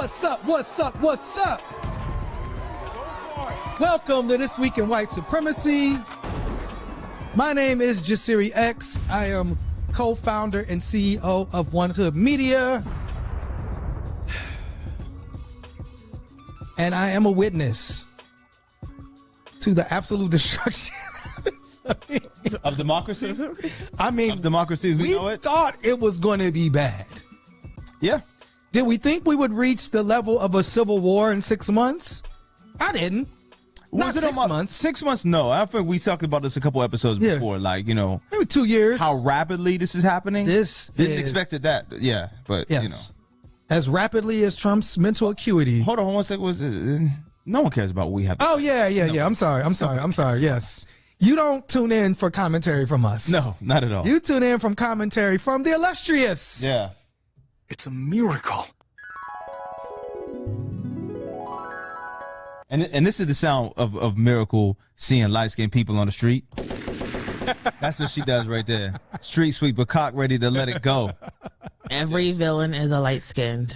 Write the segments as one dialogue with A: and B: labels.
A: What's up? What's up? What's up? Welcome to This Week in White Supremacy. My name is Jasiri X. I am co-founder and CEO of One Hood Media. And I am a witness to the absolute destruction
B: of democracy.
A: I mean,
B: of democracy as we know it.
A: We thought it was going to be bad.
B: Yeah.
A: Did we think we would reach the level of a civil war in 6 months? I didn't. Not 6 months.
B: 6 months, no. I think we talked about this a couple episodes before. Like, you know,
A: maybe 2 years.
B: How rapidly this is happening. Didn't expect that. Yeah, but
A: yes.
B: You know,
A: as rapidly as Trump's mental acuity.
B: Hold on one second. No one cares about what we have.
A: Oh yeah. I'm sorry. Yes. You don't tune in for commentary from us.
B: No, not at all.
A: You tune in from commentary from the illustrious.
B: Yeah.
A: It's a miracle.
B: And this is the sound of Miracle seeing light-skinned people on the street. That's what she does right there. Street sweeper, cock ready to let it go.
C: Every villain is a light-skinned.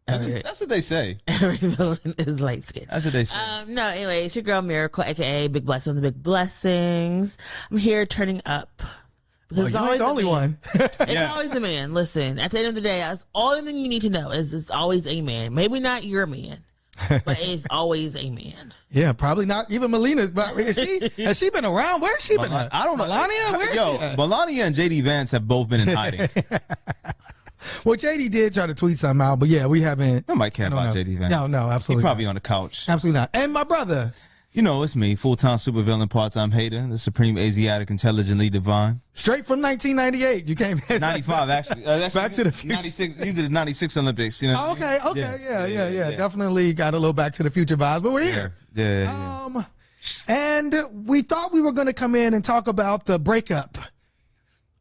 B: That's what they say.
C: Every villain is light-skinned.
B: That's what they say.
C: No, anyway, it's your girl Miracle, a.k.a. Big Blessings and Big Blessings. I'm here turning up. Because it's always
A: the only one.
C: It's always a man. Listen, at the end of the day, that's all thing you need to know is it's always a man. Maybe not your man, but it's always a man.
A: Yeah, probably not even Melina's. But has she been around? Where's she been?
B: I don't know.
A: Melania? Where's she at?
B: Melania and JD Vance have both been in hiding.
A: Well, JD did try to tweet something out, but yeah, we haven't.
B: Nobody care about JD Vance.
A: No, absolutely.
B: He's probably on the couch.
A: Absolutely not. And my brother.
B: You know, it's me, full-time supervillain, part-time hater, the supreme Asiatic, intelligently divine.
A: Straight from 1998. You came
B: 95, actually.
A: Back to the Future.
B: 96. These are the 96 Olympics. You know.
A: Okay. Yeah. Definitely got a little Back to the Future vibes, but we're here.
B: Yeah.
A: And we thought we were going to come in and talk about the breakup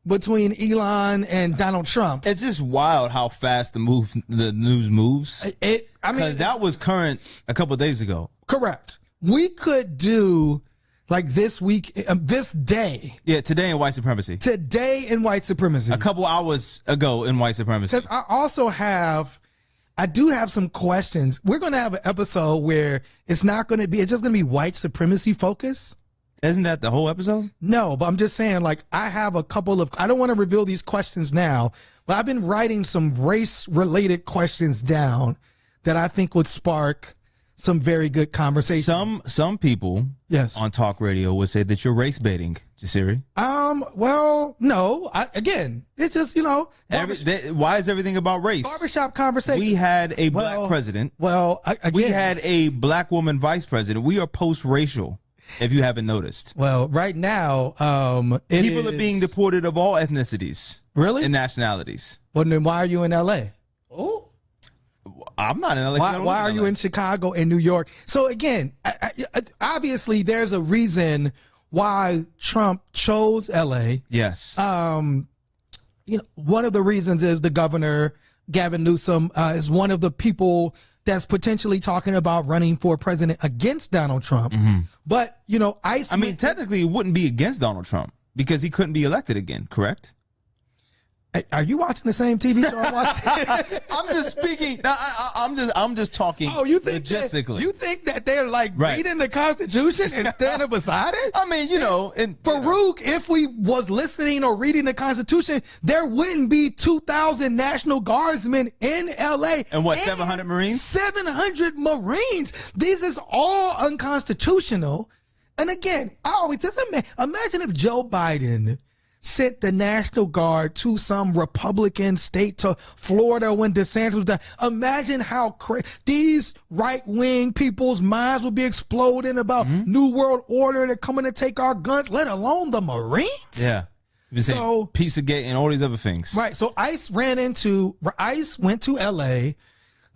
A: between Elon and Donald Trump.
B: It's just wild how fast the news moves.
A: Because
B: that was current a couple of days ago.
A: Correct. We could do like this week, this day.
B: Yeah, today in White Supremacy.
A: Today in White Supremacy.
B: A couple hours ago in White Supremacy.
A: Because I do have some questions. We're going to have an episode where it's just going to be white supremacy focus.
B: Isn't that the whole episode?
A: No, but I'm just saying, like, I have a couple of, I don't want to reveal these questions now, but I've been writing some race-related questions down that I think would spark some very good conversation.
B: Some people on talk radio would say that you're race baiting, Jasiri.
A: Well, no. Again, it's just, you know.
B: Why is everything about race?
A: Barbershop conversation.
B: We had a black president. We had a black woman vice president. We are post-racial, if you haven't noticed.
A: Well, right now,
B: people are being deported of all ethnicities.
A: Really?
B: And nationalities.
A: Well, then why are you in L.A.?
B: Oh. I'm not in LA.
A: Why are you in Chicago and New York? So again, obviously there's a reason why Trump chose LA.
B: Yes.
A: You know, one of the reasons is the governor, Gavin Newsom, is one of the people that's potentially talking about running for president against Donald Trump.
B: Mm-hmm.
A: But, you know,
B: technically it wouldn't be against Donald Trump because he couldn't be elected again, correct?
A: Are you watching the same TV show I'm watching?
B: I'm just speaking. I'm just talking.
A: Oh, you think
B: logistically?
A: You think that they're like reading the Constitution and standing beside it?
B: I mean, you know,
A: Farouk, if we was listening or reading the Constitution, there wouldn't be 2,000 National Guardsmen in L.A.
B: And what, 700 Marines?
A: 700 Marines. These is all unconstitutional. And again, I always just imagine if Joe Biden sent the National Guard to some Republican state, to Florida when DeSantis was there. Imagine how these right-wing people's minds would be exploding about New World Order. They're coming to take our guns, let alone the Marines.
B: Yeah. So Pizzagate and all these other things. Right.
A: So ICE went to LA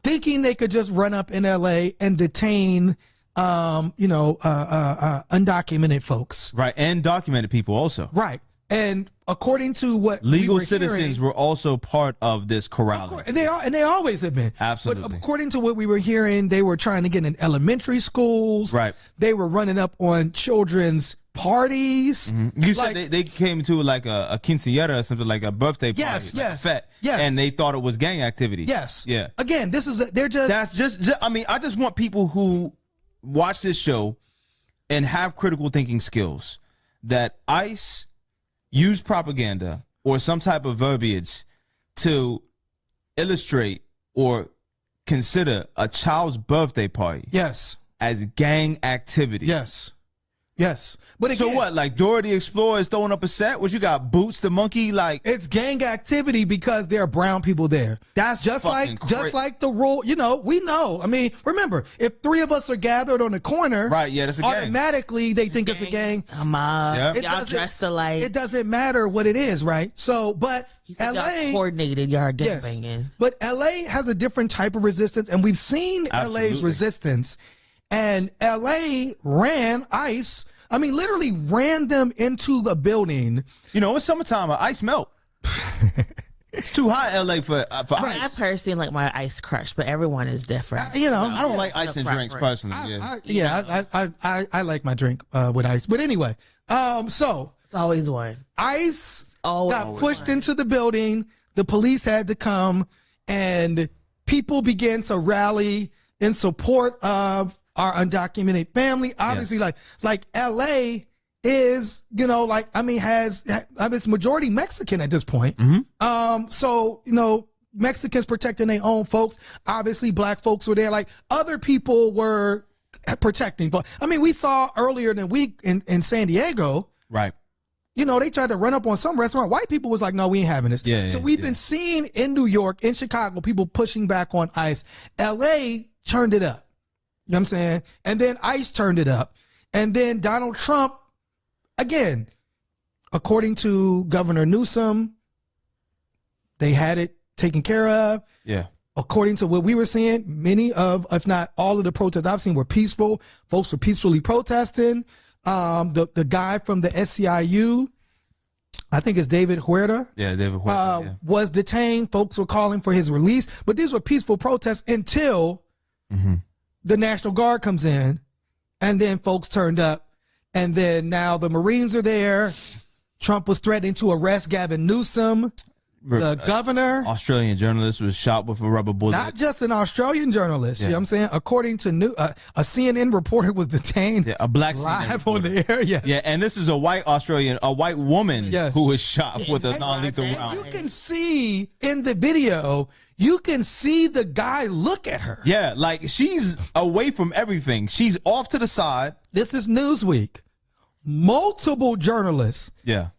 A: thinking they could just run up in LA and detain undocumented folks.
B: Right. And documented people also.
A: Right. And according to what
B: legal
A: we were
B: citizens
A: hearing,
B: were also part of this corralling.
A: and they always have been.
B: Absolutely.
A: But according to what we were hearing, they were trying to get in elementary schools.
B: Right.
A: They were running up on children's parties.
B: You said they came to like a quinceañera or something, like a birthday party.
A: Yes,
B: like
A: yes,
B: a fete,
A: yes.
B: And they thought it was gang activity.
A: Yes.
B: Yeah.
A: Again, they're just.
B: That's just I mean, I just want people who watch this show and have critical thinking skills that ICE use propaganda or some type of verbiage to illustrate or consider a child's birthday party
A: Yes.
B: as gang activity.
A: Yes. Yes. But again,
B: So what, like Dora the Explorer is throwing up a set? What, you got Boots the monkey? Like,
A: it's gang activity because there are brown people there.
B: That's
A: just
B: fucking
A: just like the rule. You know, we know. I mean, remember, if three of us are gathered on a corner,
B: right, yeah, that's a gang.
A: automatically they think it's a gang.
C: I'm up.
B: Yep.
C: Y'all dressed alike.
A: It doesn't matter what it is, right? So, but
C: Y'all
A: LA
C: coordinated. Y'all gang
A: yes,
C: banging.
A: but LA has a different type of resistance, and we've seen
B: Absolutely.
A: LA's resistance. And LA ran ICE. I mean, literally ran them into the building.
B: You know, it's summertime. Ice melt. It's too hot in LA for
C: I
B: ice.
C: personally like my ice crush, but everyone is different.
A: You know,
B: I don't like ice in drinks personally.
A: I like my drink with ice. But anyway, so
C: It's always one.
A: ICE
C: Always
A: got pushed into the building. The police had to come, and people began to rally in support of our undocumented family. Obviously, like LA is, you know, like, I mean, it's majority Mexican at this point. So, you know, Mexicans protecting their own folks. Obviously, black folks were there. Like, other people were protecting. But I mean, we saw earlier in the week in San Diego,
B: Right.
A: you know, they tried to run up on some restaurant. White people was like, no, we ain't having this. So we've been seeing in New York, in Chicago, people pushing back on ICE. LA turned it up. You know what I'm saying? And then ICE turned it up. And then Donald Trump, again, according to Governor Newsom, they had it taken care of.
B: Yeah.
A: According to what we were seeing, many of, if not all of the protests I've seen were peaceful. Folks were peacefully protesting. The guy from the SCIU, I think it's David Huerta.
B: Yeah, David Huerta.
A: Was detained. Folks were calling for his release. But these were peaceful protests until the National Guard comes in, and then folks turned up, and then now the Marines are there. Trump was threatening to arrest Gavin Newsom, the governor.
B: Australian journalist was shot with a rubber bullet.
A: Not just an Australian journalist, you know what I'm saying? According to a CNN reporter was detained.
B: Yeah, a black
A: live
B: CNN
A: on the air. Yes.
B: Yeah, and this is a white woman who was shot with a non-lethal round.
A: You can see in the video, you can see the guy look at her.
B: Yeah, like she's away from everything. She's off to the side.
A: This is Newsweek. Multiple journalists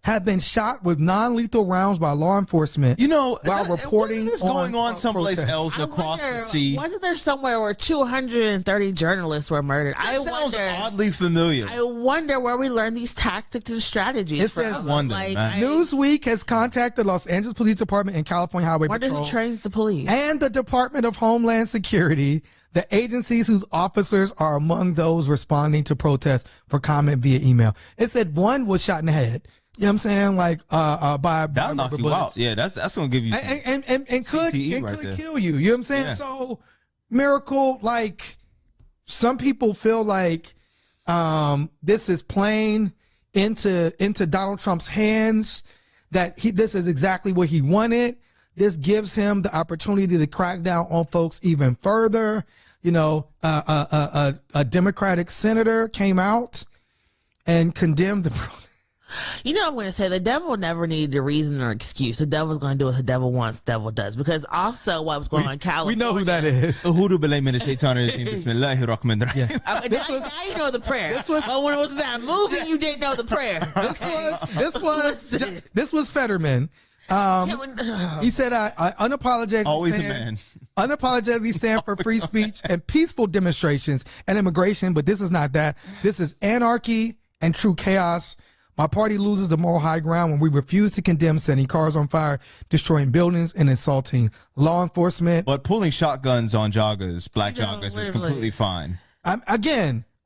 A: have been shot with non-lethal rounds by law enforcement.
B: You know,
A: while reporting
B: this going on someplace else across the sea.
C: Wasn't there somewhere where 230 journalists were murdered?
B: That sounds oddly familiar.
C: I wonder where we learned these tactics and strategies.
A: It says
B: man.
A: Newsweek has contacted Los Angeles Police Department and California Highway Patrol.
C: Who trains the police?
A: And the Department of Homeland Security, the agencies whose officers are among those responding to protests for comment via email. It said one was shot in the head. You know what I'm saying? Like by
B: that'll knock you out. Yeah, that's gonna give you
A: and could kill you. You know what I'm saying?
B: Yeah.
A: So Miracle, like, some people feel like this is playing into Donald Trump's hands, that this is exactly what he wanted. This gives him the opportunity to crack down on folks even further. You know, a Democratic senator came out and condemned the.
C: You know what I'm going to say? The devil never needed a reason or excuse. The devil's going to do what the devil wants, the devil does. Because also what was going on in California.
A: We know who that is.
C: Now you know the prayer. But when it was that movie, you didn't know the prayer.
A: This was Fetterman. He said, I unapologetically
B: always a man.
A: Unapologetically stand for free speech and peaceful demonstrations and immigration, but this is not that. This is anarchy and true chaos. My party loses the moral high ground when we refuse to condemn setting cars on fire, destroying buildings, and insulting law enforcement.
B: But pulling shotguns on joggers, black joggers, is completely fine.
A: I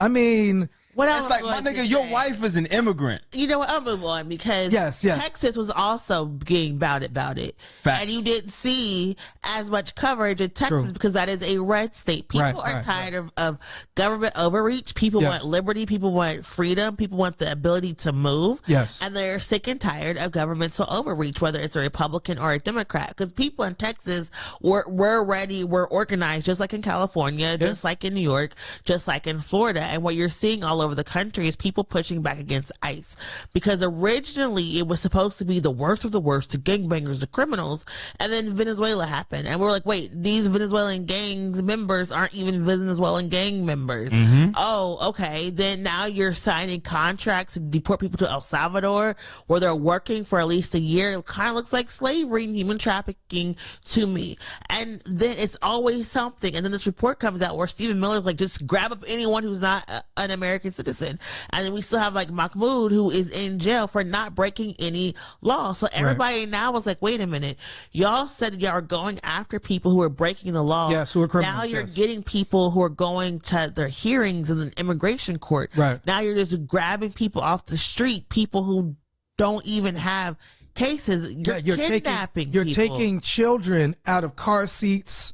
A: mean,
C: What
B: It's like, my nigga, your wife is an immigrant.
C: You know what? I'll move on because
A: Yes.
C: Texas was also getting about it.
B: Facts.
C: And you didn't see as much coverage in Texas
A: True.
C: because that is a red state. People are tired of government overreach. People want liberty. People want freedom. People want the ability to move.
A: Yes.
C: And they're sick and tired of governmental overreach, whether it's a Republican or a Democrat. Because people in Texas were ready, were organized, just like in California, just like in New York, just like in Florida. And what you're seeing all over the country is people pushing back against ICE, because originally it was supposed to be the worst of the worst, the gangbangers, the criminals, and then Venezuela happened, and we're like, wait, these Venezuelan gangs members aren't even Venezuelan gang members. Oh, okay, then now you're signing contracts to deport people to El Salvador where they're working for at least a year. It kind of looks like slavery and human trafficking to me. And then it's always something, and then this report comes out where Stephen Miller's like, just grab up anyone who's not an American citizen. And then we still have like Mahmoud, who is in jail for not breaking any law. So everybody now was like, wait a minute, y'all said y'all are going after people who are breaking the law.
A: Yes, who are criminals.
C: Now you're getting people who are going to their hearings in the immigration court.
A: Right.
C: Now you're just grabbing people off the street, people who don't even have cases. You're kidnapping
A: You're
C: people.
A: taking children out of car seats.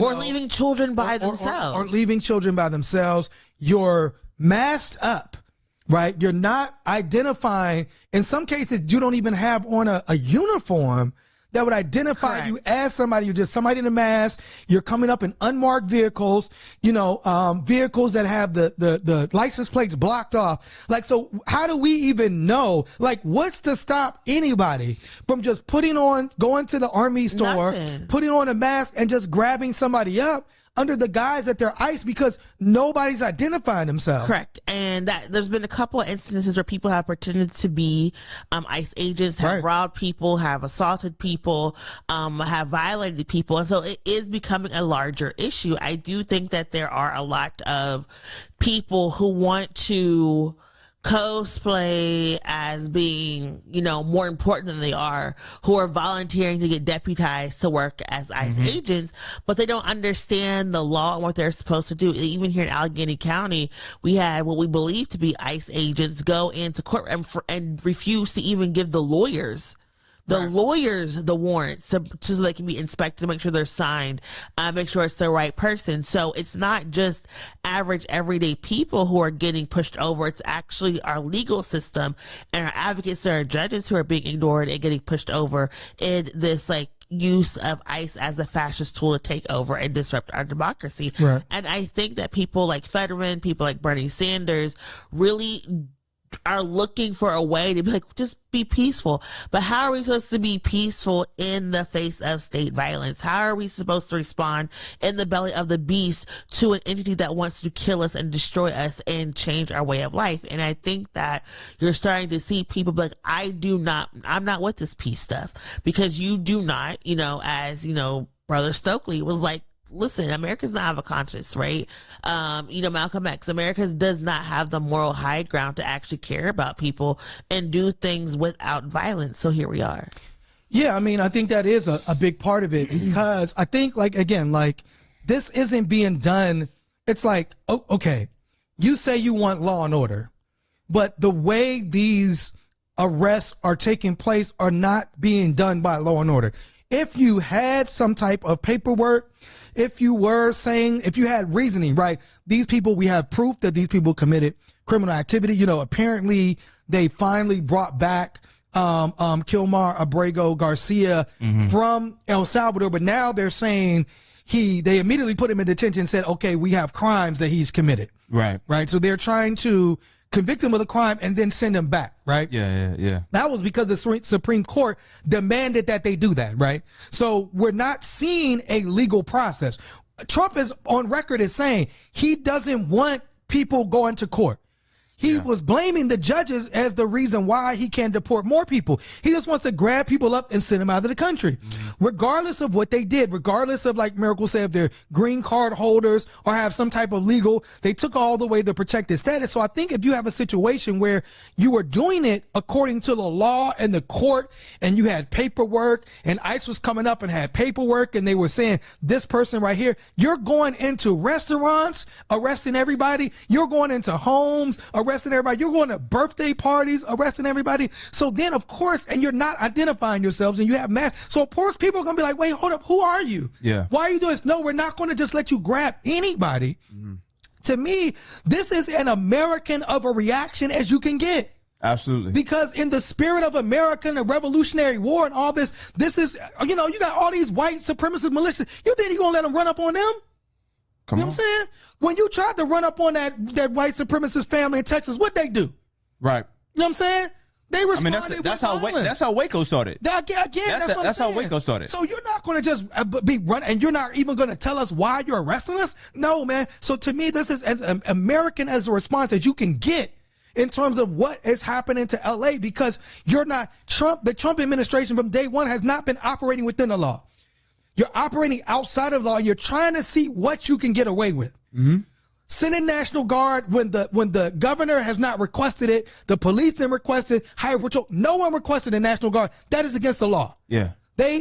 C: Or leaving children by themselves.
A: Or leaving children by themselves. You're masked up, right? You're not identifying. In some cases, you don't even have on a uniform that would identify you as somebody. You're just somebody in a mask. You're coming up in unmarked vehicles, vehicles that have the license plates blocked off. Like, so how do we even know? Like, what's to stop anybody from just going to the army store, putting on a mask and just grabbing somebody up under the guise that they're ICE, because nobody's identifying themselves.
C: Correct. And that there's been a couple of instances where people have pretended to be ICE agents, have robbed people, have assaulted people, have violated people. And so it is becoming a larger issue. I do think that there are a lot of people who want to cosplay as being, more important than they are, who are volunteering to get deputized to work as ICE agents, but they don't understand the law and what they're supposed to do. Even here in Allegheny County, we had what we believe to be ICE agents go into court and refuse to even give the lawyers the warrants so they can be inspected to make sure they're signed, make sure it's the right person. So it's not just average everyday people who are getting pushed over. It's actually our legal system and our advocates and our judges who are being ignored and getting pushed over in this use of ICE as a fascist tool to take over and disrupt our democracy.
A: Right.
C: And I think that people like Fetterman, people like Bernie Sanders really are looking for a way to be like, just be peaceful. But how are we supposed to be peaceful in the face of state violence? How are we supposed to respond in the belly of the beast to an entity that wants to kill us and destroy us and change our way of life? And I think that you're starting to see people be like, I'm not with this peace stuff, because you do not, as Brother Stokely was like, listen, Americans not have a conscience, right? Malcolm X, America does not have the moral high ground to actually care about people and do things without violence. So here we are.
A: Yeah, I think that is a big part of it, because I think, this isn't being done. It's like, okay, you say you want law and order, but the way these arrests are taking place are not being done by law and order. If you had some type of paperwork, if you had reasoning, right? These people, we have proof that these people committed criminal activity. Apparently they finally brought back Kilmar Abrego Garcia from El Salvador, but now they're saying they immediately put him in detention and said, okay, we have crimes that he's committed. Right. Right. So they're trying to convict him of the crime and then send him back, right?
B: Yeah.
A: That was because the Supreme Court demanded that they do that, right? So we're not seeing a legal process. Trump is on record as saying he doesn't want people going to court. He was blaming the judges as the reason why he can't deport more people. He just wants to grab people up and send them out of the country, regardless of what they did, regardless of, like Miracle said, if they're green card holders or have some type of legal, they took all the way the protected status. So I think if you have a situation where you were doing it according to the law and the court, and you had paperwork, and ICE was coming up and had paperwork, and they were saying this person right here, you're going into restaurants, arresting everybody. You're going into homes, arresting everybody. You're going to birthday parties, arresting everybody. So then, of course, and you're not identifying yourselves, and you have masks. So of course, people are going to be like, wait, hold up. Who are you?
B: Yeah.
A: Why are you doing this? No, we're not going to just let you grab anybody. To me, this is an American of a reaction as you can get.
B: Absolutely.
A: Because in the spirit of America and the Revolutionary War and all this, this is, you know, you got all these white supremacist militias. You think you're going to let them run up on them?
B: Come
A: You know what I'm saying? When you tried to run up on that white supremacist family in Texas, what'd they do?
B: Right.
A: You know what I'm saying? They responded
B: that's
A: with violence.
B: that's how Waco started.
A: Again, that's what I'm
B: how
A: saying.
B: Waco started.
A: So you're not going to just be running, and you're not even going to tell us why you're arresting us? No, man. So to me, this is as American as a response as you can get in terms of what is happening to LA, because you're not the Trump administration from day one has not been operating within the law. You're operating outside of the law, and you're trying to see what you can get away with. Sending National Guard when the governor has not requested it, the police didn't request it, Highway Patrol, no one requested a National Guard. That is against the law.
B: Yeah.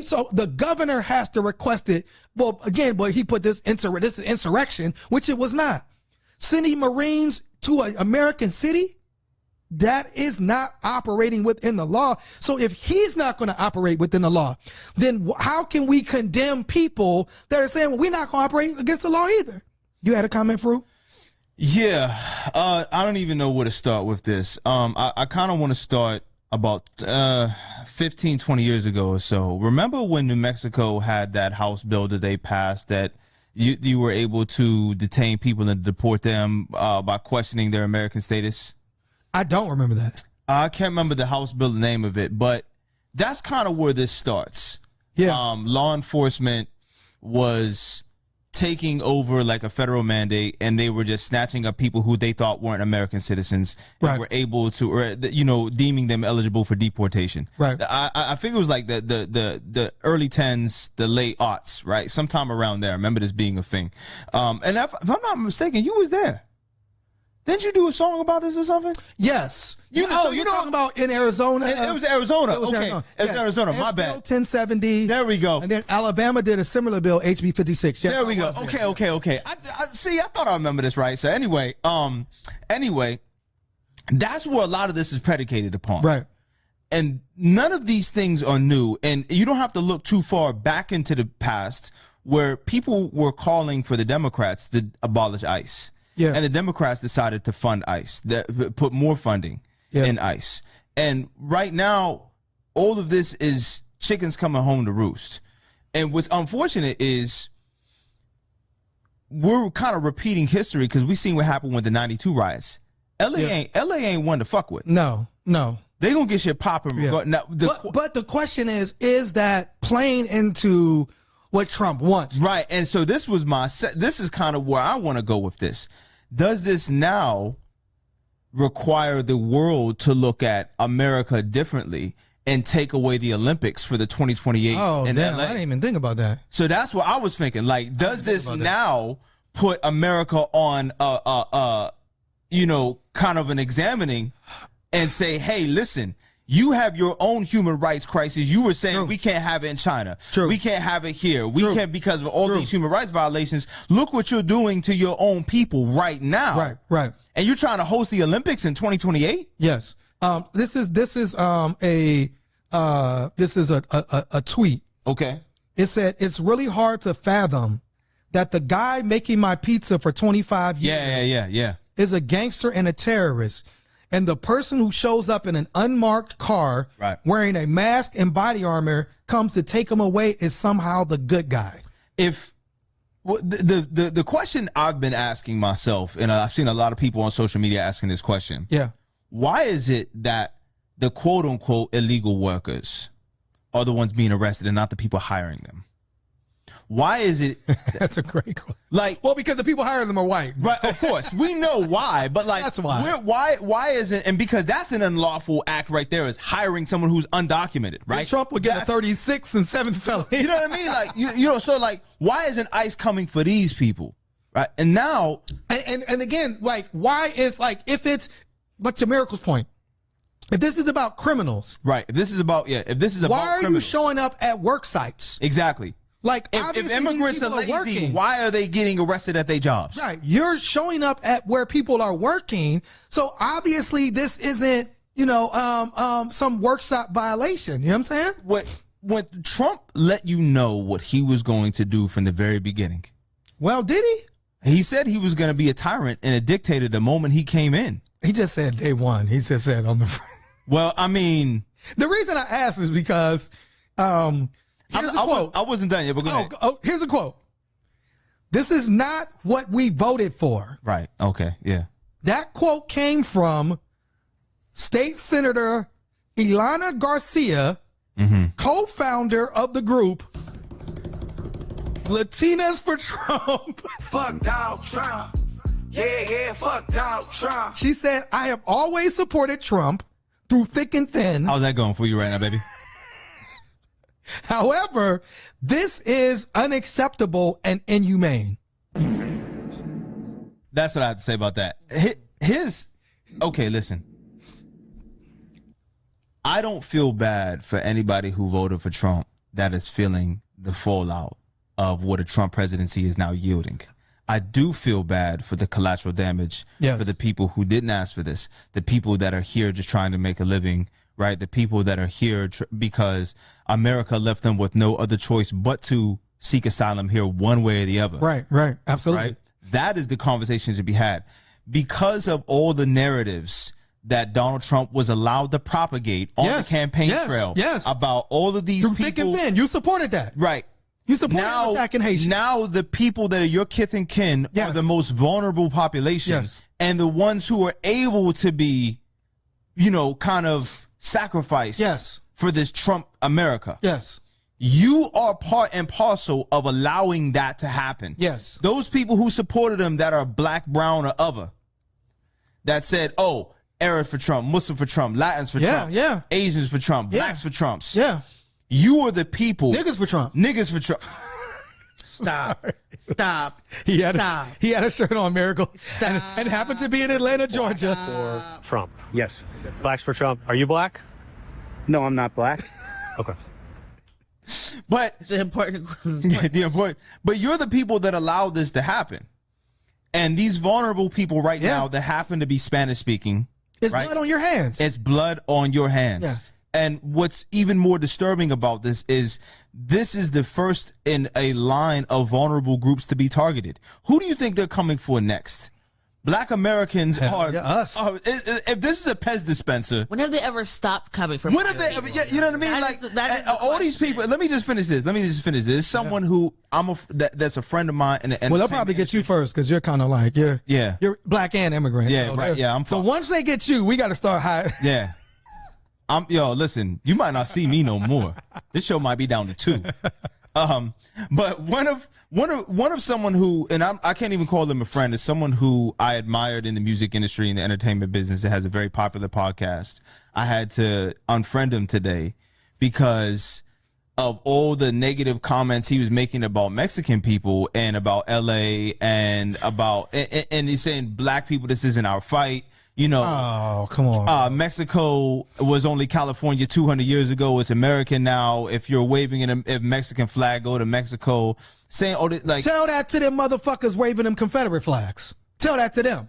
A: So the governor has to request it. Well, again, but he put this is insurrection, which it was not. Sending Marines to an American city, that is not operating within the law. So if he's not going to operate within the law, then how can we condemn people that are saying, well, we're not going to operate against the law either? You had a comment, Fru?
B: Yeah. I don't even know where to start with this. I kind of want to start about 15, 20 years ago or so. Remember when New Mexico had that House bill that they passed that you were able to detain people and deport them by questioning their American status?
A: I don't remember that.
B: I can't remember the House bill, the name of it, but that's kind of where this starts.
A: Yeah.
B: Law enforcement was taking over like a federal mandate, and they were just snatching up people who they thought weren't American citizens, and
A: Right.
B: were able to, or, you know, deeming them eligible for deportation.
A: Right.
B: I think it was like the early 10s, the late aughts, right? Sometime around there. I remember this being a thing. And if I'm not mistaken, you was there. Didn't you do a song about this or something?
A: Yes.
B: You're
A: talking about in Arizona.
B: It was Arizona.
A: It was
B: Okay.
A: Arizona.
B: It's
A: Yes.
B: Arizona. My
A: Bill
B: bad.
A: 1070.
B: There we go.
A: And then Alabama did a similar bill, HB 56. Yes,
B: There we go. Okay. I see. I thought I remember this right. So anyway, that's where a lot of this is predicated upon.
A: Right.
B: And none of these things are new. And you don't have to look too far back into the past where people were calling for the Democrats to abolish ICE.
A: Yeah.
B: And the Democrats decided to fund ICE, put more funding in ICE. And right now, all of this is chickens coming home to roost. And what's unfortunate is we're kind of repeating history because we seen what happened with the 92 riots. LA ain't one to fuck with.
A: No.
B: They gonna get shit popping.
A: Yeah.
B: Now,
A: But the question is that playing into what Trump wants?
B: right. And so this is kind of where I want to go with this. Does this now require the world to look at America differently and take away the Olympics for the 2028
A: Oh,
B: in
A: damn.
B: LA?
A: I didn't even think about that.
B: So that's what I was thinking. Like, does this
A: about that.
B: now put America on kind of an examining and say, hey, listen, you have your own human rights crisis. You were saying we can't have it in China.
A: True.
B: We can't have it here. We
A: True.
B: can't because of all these human rights violations. Look what you're doing to your own people right now.
A: Right.
B: And you're trying to host the Olympics in 2028?
A: Yes. This is a tweet.
B: Okay.
A: It said, it's really hard to fathom that the guy making my pizza for 25 years
B: Yeah.
A: is a gangster and a terrorist. And the person who shows up in an unmarked car wearing a mask and body armor comes to take him away is somehow the good guy.
B: The question I've been asking myself, and I've seen a lot of people on social media asking this question.
A: Yeah.
B: Why is it that the quote unquote illegal workers are the ones being arrested and not the people hiring them? Why is it
A: That's a great question.
B: like?
A: Well, because the people hiring them are white.
B: Right, of course, we know why, but like,
A: That's why.
B: Why isn't? And because that's an unlawful act right there, is hiring someone who's undocumented, right?
A: And Trump would get a 36th and 7th felony.
B: You know what I mean? Like, you know, so like, why isn't ICE coming for these people, right? And now,
A: And again, like, why is, like, if it's, like, to Miracle's point, if this is about criminals,
B: right? If this is about
A: why are you
B: criminals,
A: showing up at work sites?
B: exactly?
A: Like,
B: If
A: obviously
B: immigrants
A: these
B: are
A: people
B: lazy,
A: working.
B: why are they getting arrested at their jobs?
A: Right. You're showing up at where people are working. So obviously this isn't, some workshop violation. You know what I'm saying?
B: When Trump let you know what he was going to do from the very beginning,
A: Well, did he?
B: he said he was going to be a tyrant and a dictator the moment he came in.
A: He just said day one. He just said on the.
B: Well, I mean,
A: The reason I asked is because here's a quote.
B: I wasn't done yet, but go ahead.
A: Here's a quote. This is not what we voted for.
B: Right. Okay. Yeah.
A: That quote came from State Senator Ilana Garcia, co-founder of the group Latinas for Trump.
D: Fuck Donald Trump. Yeah, fuck Donald Trump.
A: She said, I have always supported Trump through thick and thin.
B: How's that going for you right now, baby?
A: However, this is unacceptable and inhumane.
B: That's what I have to say about that. Okay, listen. I don't feel bad for anybody who voted for Trump that is feeling the fallout of what a Trump presidency is now yielding. I do feel bad for the collateral damage for the people who didn't ask for this, the people that are here just trying to make a living, right? The people that are here because America left them with no other choice but to seek asylum here one way or the other.
A: Right. Absolutely.
B: Right? That is the conversation to be had. Because of all the narratives that Donald Trump was allowed to propagate on the campaign trail about all of these
A: through
B: people.
A: thick and thin. You supported that.
B: Right.
A: You supported attacking Haitians.
B: Now the people that are your kith and kin are the most vulnerable population and the ones who are able to be, kind of sacrificed for this Trump America.
A: Yes.
B: You are part and parcel of allowing that to happen.
A: Yes.
B: Those people who supported him that are black, brown, or other, that said, oh, Arab for Trump, Muslim for Trump, Latins for Trump, Asians for Trump, blacks for Trumps.
A: Yeah.
B: You are the people.
A: Niggas for Trump.
B: Niggas for Trump.
C: Stop.
A: He had a shirt on, Miracle, and happened to be in Atlanta, Georgia.
E: For Trump. Yes. Blacks for Trump. Are you black? No, I'm not black. Okay.
B: But
C: The important.
B: But you're the people that allowed this to happen. And these vulnerable people right now that happen to be Spanish speaking.
A: It's blood on your hands.
B: It's blood on your hands.
A: Yes.
B: And what's even more disturbing about this is the first in a line of vulnerable groups to be targeted. Who do you think they're coming for next? Black Americans are
A: us.
B: If this is a Pez dispenser,
C: When have they ever stopped coming from?
B: when have they ever? Yeah, you know what I mean?
C: That is the
B: all these
C: question.
B: people. Let me just finish this. Someone who that's a friend of mine.
A: Well, they'll probably get you first because you're kind of like you're black and immigrant.
B: Yeah,
A: so
B: right. Yeah,
A: so once they get you, we got to start high.
B: Yeah. Listen, you might not see me no more. This show might be down to 2. But one of someone who, and I can't even call him a friend, is someone who I admired in the music industry and the entertainment business that has a very popular podcast. I had to unfriend him today because of all the negative comments he was making about Mexican people and about LA and he's saying black people, this isn't our fight.
A: Oh, come on.
B: Mexico was only California 200 years ago. It's American now. If you're waving a Mexican flag, go to Mexico. Saying,
A: Tell that to them motherfuckers waving them Confederate flags. Tell that to them.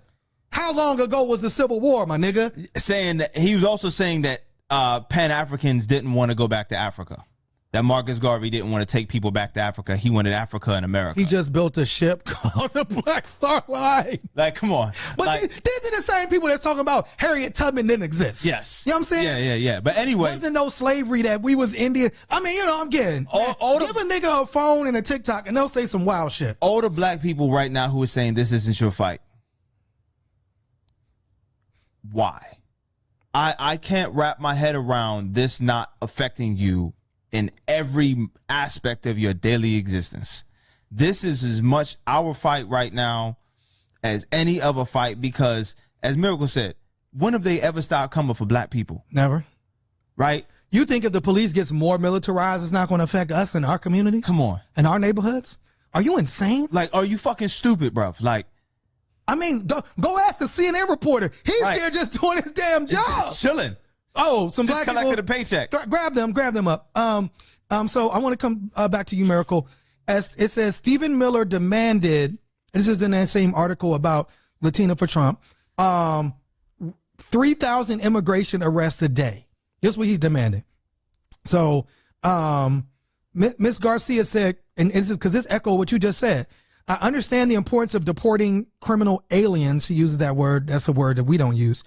A: How long ago was the Civil War, my nigga?
B: Saying that he was also saying that Pan-Africans didn't want to go back to Africa. That Marcus Garvey didn't want to take people back to Africa. He wanted Africa and America.
A: He just built a ship called the Black Star Line.
B: Like, come on.
A: But these are the same people that's talking about Harriet Tubman didn't exist.
B: Yes.
A: You know what I'm saying?
B: Yeah. But anyway.
A: Wasn't no slavery that we was Indian. I mean, I'm getting. Give a nigga a phone and a TikTok and they'll say some wild shit.
B: All the black people right now who are saying this isn't your fight. Why? I can't wrap my head around this not affecting you in every aspect of your daily existence. This is as much our fight right now as any other fight, because, as Miracle said, when have they ever stopped coming for black people?
A: Never.
B: Right?
A: You think if the police gets more militarized, it's not going to affect us in our communities?
B: Come on.
A: In our neighborhoods? Are you insane?
B: Like, are you fucking stupid, bruv? Like,
A: I mean, go ask the CNN reporter. He's there just doing his damn job.
B: Just chilling.
A: Oh, some
B: Just
A: black
B: collecting
A: people.
B: a paycheck.
A: Grab them up. So I want to come back to you, Miracle. As it says, Stephen Miller demanded, and this is in that same article about Latina for Trump, 3,000 immigration arrests a day. This is what he's demanding. So Ms. Garcia said, and this is because this echo what you just said, I understand the importance of deporting criminal aliens. He uses that word. That's a word that we don't use.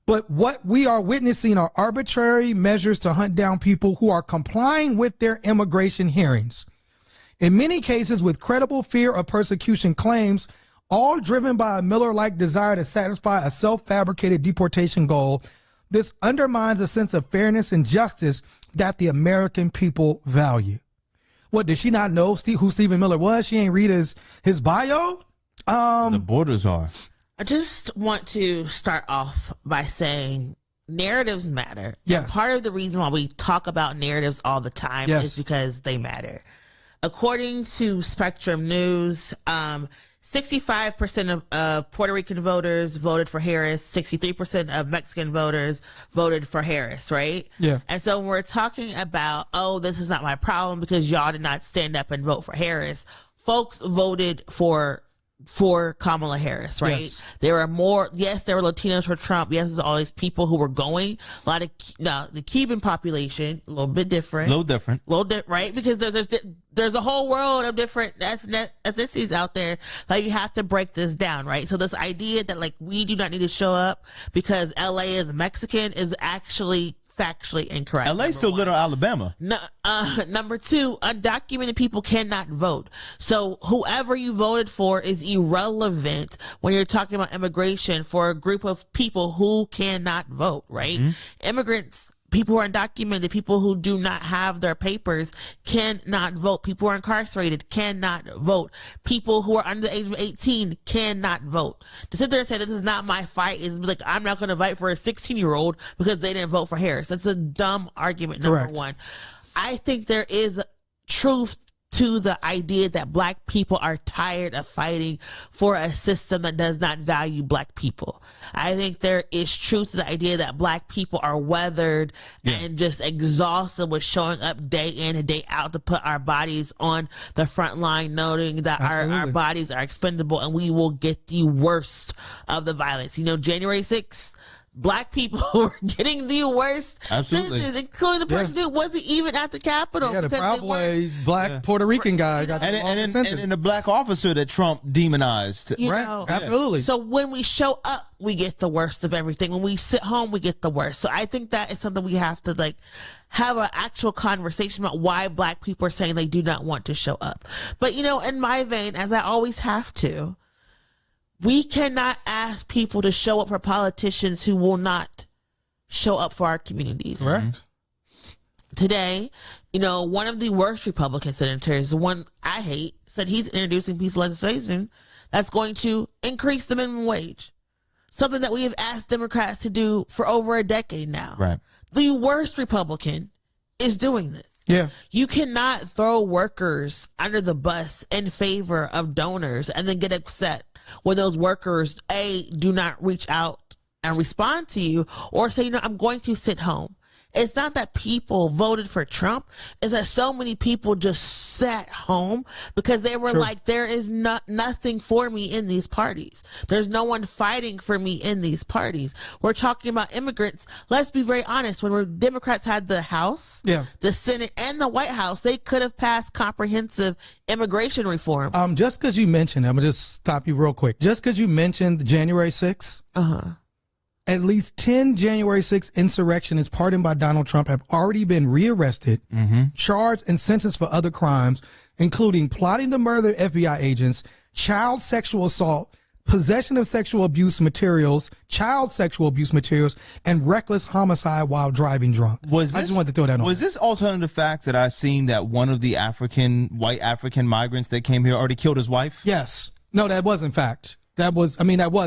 A: But what we are witnessing are arbitrary measures to hunt down people who are complying with their immigration hearings. In many cases, with credible fear of persecution claims, all driven by a Miller-like desire to satisfy a self-fabricated deportation goal. This undermines a sense of fairness and justice that the American people value. What, did she not know who Stephen Miller was? She ain't read his bio?
B: The borders are.
C: I just want to start off by saying narratives matter.
A: Yes.
C: And part of the reason why we talk about narratives all the time is because they matter. According to Spectrum News, 65% of Puerto Rican voters voted for Harris. 63% of Mexican voters voted for Harris, right?
A: Yeah.
C: And so when we're talking about, oh, this is not my problem because y'all did not stand up and vote for Harris, folks voted for Kamala Harris, right?
A: Yes.
C: There were more, yes, there were Latinos for Trump. Yes, there's all these people who were going. A lot of, now, the Cuban population, a little bit different. Right? Because there's a whole world of different ethnicities out there. Like, you have to break this down, right? So this idea that, like, we do not need to show up because LA is Mexican is actually factually incorrect.
B: LA still Little Alabama.
C: Number two, undocumented people cannot vote. So whoever you voted for is irrelevant when you're talking about immigration for a group of people who cannot vote, right? Mm-hmm. Immigrants, people who are undocumented, people who do not have their papers cannot vote. People who are incarcerated cannot vote. People who are under the age of 18 cannot vote. To sit there and say this is not my fight is like, I'm not going to fight for a 16-year-old because they didn't vote for Harris. That's a dumb argument, number one. I think there is truth to the idea that black people are tired of fighting for a system that does not value black people. I think there is truth to the idea that black people are weathered and just exhausted with showing up day in and day out to put our bodies on the front line, knowing that our bodies are expendable and we will get the worst of the violence. You know, January 6th, black people were getting the worst sentences, including the person who wasn't even at the Capitol.
A: Yeah, the Proud Boy, black Puerto Rican guy. Got
B: and the black officer that Trump demonized.
C: You know,
A: absolutely.
C: So when we show up, we get the worst of everything. When we sit home, we get the worst. So I think that is something we have to like have an actual conversation about why black people are saying they do not want to show up. But, you know, in my vein, as I always have to, we cannot ask people to show up for politicians who will not show up for our communities.
A: Right.
C: Today, you know, one of the worst Republican senators, the one I hate, said he's introducing a piece of legislation that's going to increase the minimum wage. Something that we have asked Democrats to do for over a decade now.
B: Right.
C: The worst Republican is doing this.
A: Yeah.
C: You cannot throw workers under the bus in favor of donors and then get upset when those workers, do not reach out and respond to you or say, you know, I'm going to sit home. It's not that people voted for Trump. It's that so many people just sat home because they were like, there is nothing for me in these parties. There's no one fighting for me in these parties. We're talking about immigrants. Let's be very honest. When Democrats had the House, the Senate, and the White House, they could have passed comprehensive immigration reform.
A: Just because you mentioned, I'm going to just stop you real quick. Just because you mentioned January 6th, at least 10 January 6th insurrectionists pardoned by Donald Trump have already been rearrested, charged, and sentenced for other crimes, including plotting to murder FBI agents, child sexual assault, possession of sexual abuse materials, child sexual abuse materials, and reckless homicide while driving drunk. I just wanted to throw that on.
B: Was this alternative facts that I seen that one of the white African migrants that came here already killed his wife?
A: Yes. No, that wasn't fact. That was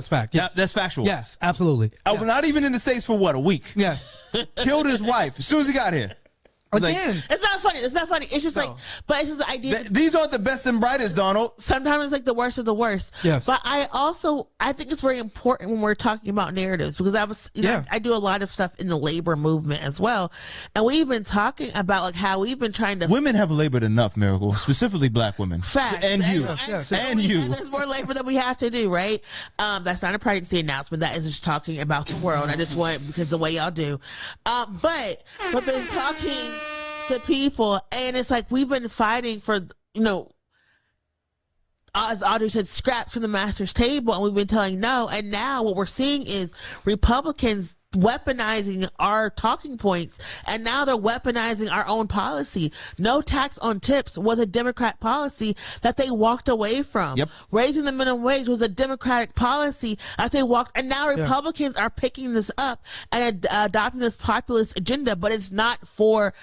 A: fact. Yes.
B: That's factual.
A: Yes, absolutely.
B: We're not even in the States for what, a week?
A: Yes.
B: Killed his wife as soon as he got here.
A: Again,
C: it's not funny. It's not funny. It's just like, but it's just the idea.
B: These aren't the best and brightest, Donald.
C: Sometimes it's like the worst of the worst.
A: Yes.
C: But I think it's very important when we're talking about narratives, because I do a lot of stuff in the labor movement as well. And we've been talking about like how we've been trying to.
B: Women have labored enough, Miracle, specifically black women.
C: Facts.
B: And you.
C: And there's more labor that we have to do, right? That's not a pregnancy announcement. That is just talking about the world. I just want, because the way y'all do. But been talking to people, and it's like we've been fighting for, as Audrey said, scraps from the master's table, and we've been telling no. And now what we're seeing is Republicans weaponizing our talking points, and now they're weaponizing our own policy. No tax on tips was a Democrat policy that they walked away from.
B: Yep.
C: Raising the minimum wage was a Democratic policy that they walked, and now Republicans are picking this up and adopting this populist agenda, but it's not for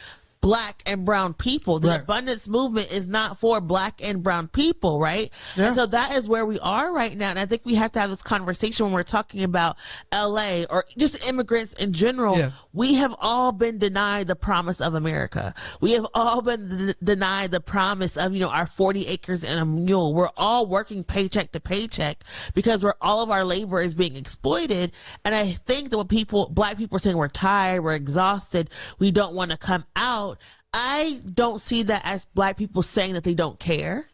C: black and brown people. The abundance movement is not for black and brown people, right? Yeah. And so that is where we are right now. And I think we have to have this conversation when we're talking about LA or just immigrants in general. Yeah. We have all been denied the promise of America. We have all been denied the promise of, our 40 acres and a mule. We're all working paycheck to paycheck because all of our labor is being exploited. And I think that when black people are saying we're tired, we're exhausted, we don't want to come out, I don't see that as black people saying that they don't care.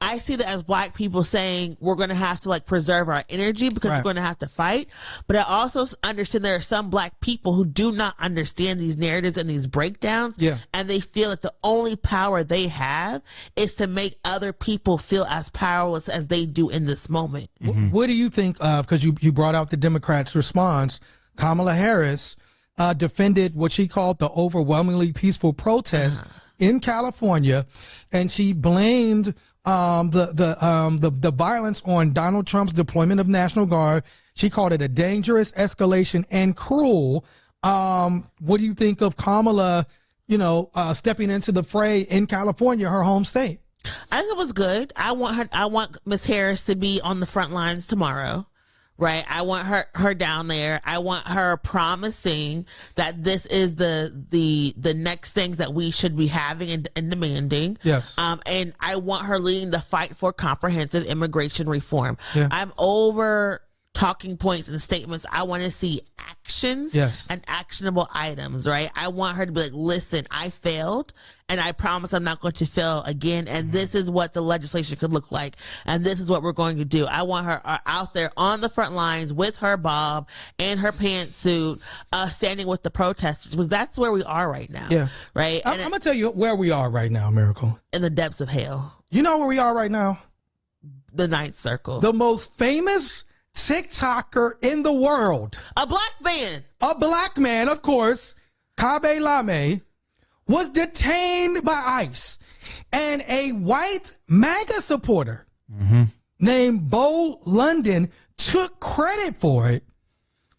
C: I see that as black people saying we're going to have to preserve our energy because we're going to have to fight. But I also understand there are some black people who do not understand these narratives and these breakdowns. Yeah. And they feel that the only power they have is to make other people feel as powerless as they do in this moment.
A: Mm-hmm. What do you think of, because you brought out the Democrats' response, Kamala Harris defended what she called the overwhelmingly peaceful protest in California, and she blamed the violence on Donald Trump's deployment of National Guard. She called it a dangerous escalation and cruel. What do you think of Kamala, stepping into the fray in California, her home state?
C: I think it was good. I want Miss Harris to be on the front lines tomorrow. Right. I want her down there. I want her promising that this is the next things that we should be having and demanding. Yes. And I want her leading the fight for comprehensive immigration reform. Yeah. I'm over talking points and statements. I want to see actions and actionable items, right? I want her to be like, listen, I failed and I promise I'm not going to fail again. And this is what the legislation could look like. And this is what we're going to do. I want her out there on the front lines with her bob and her pantsuit, standing with the protesters, because that's where we are right now. Yeah. Right.
A: I'm going to tell you where we are right now, Miracle.
C: In the depths of hell.
A: You know where we are right now?
C: The Ninth Circle.
A: The most famous TikToker in the world.
C: A black man.
A: A black man, of course. Kabe Lame was detained by ICE. And a white MAGA supporter named Bo London took credit for it.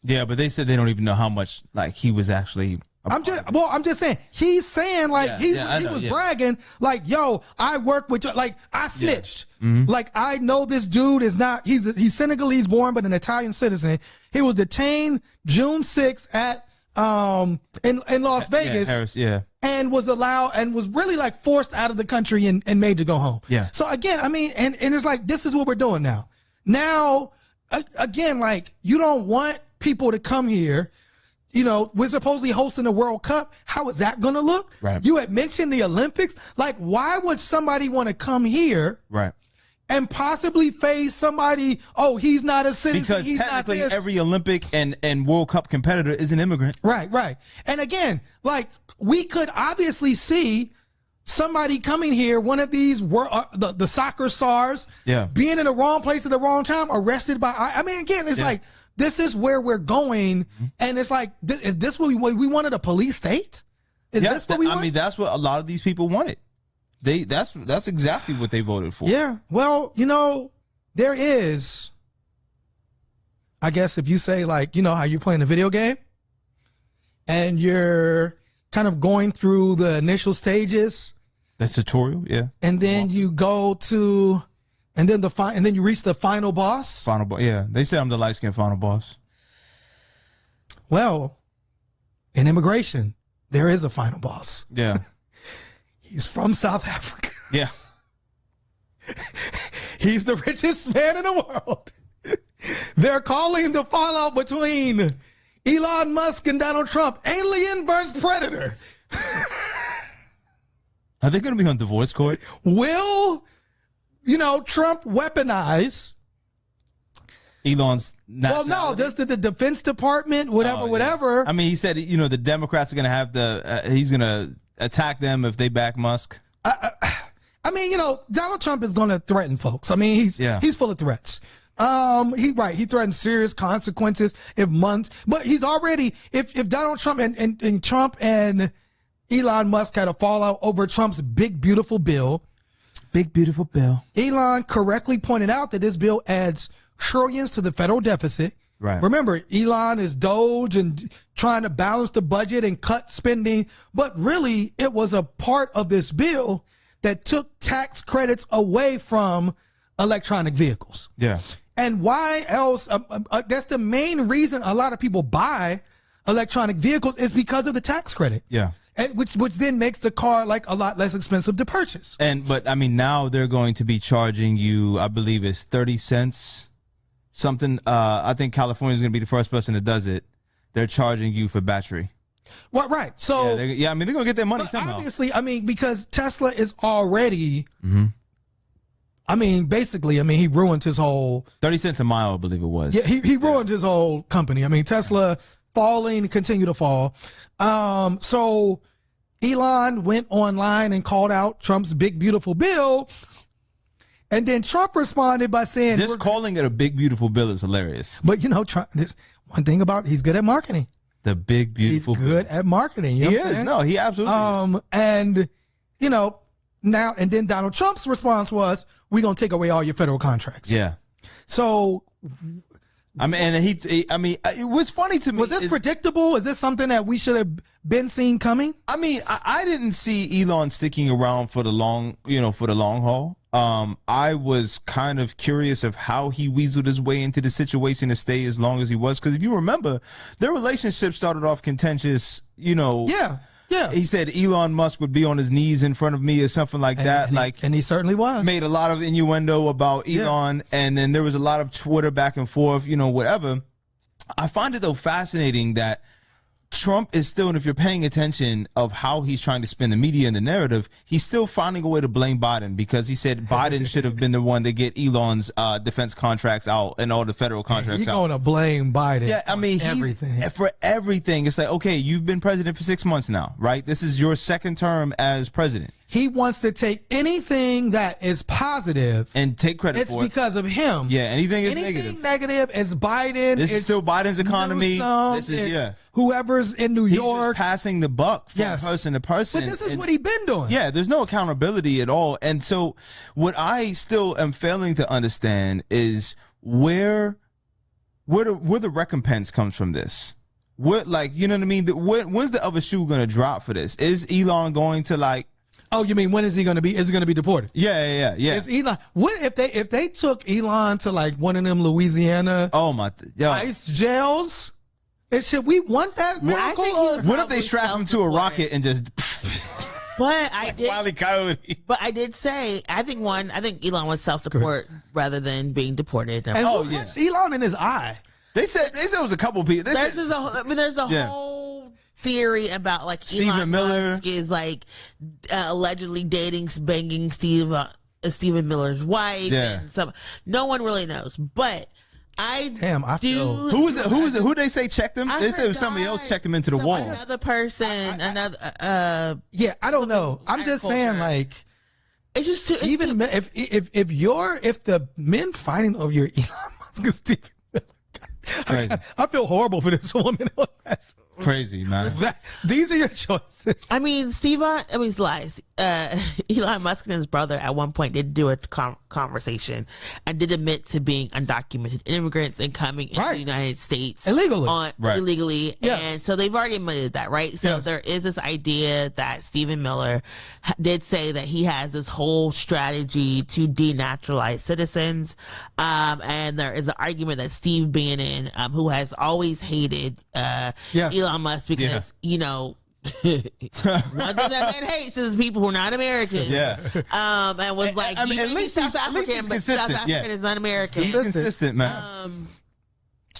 B: Yeah, but they said they don't even know how much he was actually.
A: I'm just saying, he's saying he was bragging yo, I work with you, I snitched. Yeah. Mm-hmm. I know this dude is not, he's Senegalese born, but an Italian citizen. He was detained June 6th at, in Las Vegas.
B: Harris,
A: and was allowed and was really forced out of the country and made to go home. Yeah. So again, I mean, and it's this is what we're doing now. Now, again, you don't want people to come here. We're supposedly hosting the World Cup. How is that going to look? Right. You had mentioned the Olympics. Why would somebody want to come here? Right. And possibly face somebody, he's not a citizen.
B: Because technically every Olympic and World Cup competitor is an immigrant.
A: Right. And again, we could obviously see somebody coming here, one of these the soccer stars, being in the wrong place at the wrong time, arrested by, I mean, again, it's this is where we're going, and it's is this what we wanted, a police state? Is this what we want?
B: I mean, that's what a lot of these people wanted. That's exactly what they voted for.
A: Yeah. Well, there is I guess if you say like, you know how you're playing a video game and you're kind of going through the initial stages.
B: That's tutorial, yeah.
A: And then you go to, and then you reach the final boss.
B: Final boss, yeah. They say I'm the light-skinned final boss.
A: Well, in immigration, there is a final boss.
B: Yeah.
A: He's from South Africa.
B: Yeah.
A: He's the richest man in the world. They're calling the fallout between Elon Musk and Donald Trump alien versus predator.
B: Are they going to be on divorce court?
A: Will, Trump weaponize?
B: Elon's
A: Well, no, just the Defense Department, whatever.
B: I mean, he said, the Democrats are going to have he's going to attack them if they back Musk.
A: I mean, Donald Trump is going to threaten folks. I mean, he's full of threats. He threatens serious consequences but he's already, if Donald Trump and Trump and Elon Musk had a fallout over Trump's big, beautiful bill.
B: Big, beautiful bill.
A: Elon correctly pointed out that this bill adds trillions to the federal deficit.
B: Right.
A: Remember, Elon is Doge and trying to balance the budget and cut spending, but really it was a part of this bill that took tax credits away from electronic vehicles.
B: Yeah.
A: And why else? That's the main reason a lot of people buy electronic vehicles is because of the tax credit.
B: Yeah.
A: And which then makes the car like a lot less expensive to purchase.
B: But I mean, now they're going to be charging you, I believe it's 30 cents, something. I think California is going to be the first person that does it. They're charging you for battery.
A: Well, right. So,
B: I mean, they're going to get their money somehow.
A: Obviously, I mean, because Tesla is already, I mean, basically, he ruined his whole
B: 30 cents a mile, I believe it was.
A: Yeah, he ruined his whole company. I mean, Tesla falling, continue to fall. So Elon went online and called out Trump's big, beautiful bill. And then Trump responded by saying,
B: just calling it a big, beautiful bill is hilarious.
A: But, Trump, there's one thing about he's good at marketing.
B: The big, beautiful
A: bill. He's good at marketing. You know what I'm saying?
B: No, he absolutely is.
A: And, now, and then Donald Trump's response was, we're going to take away all your federal contracts.
B: Yeah.
A: So,
B: I mean, and it was funny to me.
A: Was this predictable? Is this something that we should have been seeing coming?
B: I mean, I didn't see Elon sticking around for the long haul. I was kind of curious of how he weaseled his way into the situation to stay as long as he was. Because if you remember, their relationship started off contentious,
A: Yeah. Yeah.
B: He said Elon Musk would be on his knees in front of me or something like that.
A: And he certainly was.
B: Made a lot of innuendo about Elon, and then there was a lot of Twitter back and forth, whatever. I find it, though, fascinating that Trump is still, and if you're paying attention of how he's trying to spin the media and the narrative, he's still finding a way to blame Biden because he said Biden should have been the one to get Elon's defense contracts out and all the federal contracts
A: he's
B: out.
A: Going to blame Biden.
B: Yeah, I mean, for everything. It's like, okay, you've been president for 6 months now, right? This is your second term as president.
A: He wants to take anything that is positive
B: and take credit for it.
A: It's because of him.
B: Yeah, anything
A: negative is Biden.
B: This is still Biden's economy.
A: This is whoever's in New York.
B: He's just passing the buck from person to person.
A: But this is what he's been doing.
B: Yeah, there's no accountability at all. And so what I still am failing to understand is where the recompense comes from this. What, you know what I mean? When's the other shoe going to drop for this? Is Elon going to
A: Oh, you mean when is he going to be? Is he going to be deported?
B: Yeah.
A: Is Elon? What if they took Elon to one of them Louisiana ICE jails? And should we want that miracle?
B: What if they strap him to a rocket and just?
C: But I did.
B: Wile E. Coyote.
C: But I did say I think Elon was self-deport rather than being deported.
A: And punched Elon in his eye.
B: They said it was a couple people.
C: There's a whole theory about
B: Stephen Miller
C: Musk is allegedly banging Stephen Miller's wife.
B: Yeah.
C: And no one really knows, but I
A: feel
B: who is it? Who they say checked him? They said somebody else checked him into the wall.
C: Another person,
A: I don't know. I'm just saying
C: it's just
A: Stephen. If the men fighting over your Elon Musk is Stephen Miller, I feel horrible for this woman.
B: Crazy, man.
A: These are your choices.
C: I mean, Elon Musk and his brother at one point did do a conversation and did admit to being undocumented immigrants and coming into the United States illegally.
A: Yes.
C: And so they've already admitted that, right? So there is this idea that Stephen Miller did say that he has this whole strategy to denaturalize citizens. And there is an argument that Steve Bannon, who has always hated Elon Musk because, you know, one thing that man hates is people who are not American.
B: Yeah.
C: And was like,
B: I mean, at least he's
C: South African, but South African is not American.
B: He's consistent, man.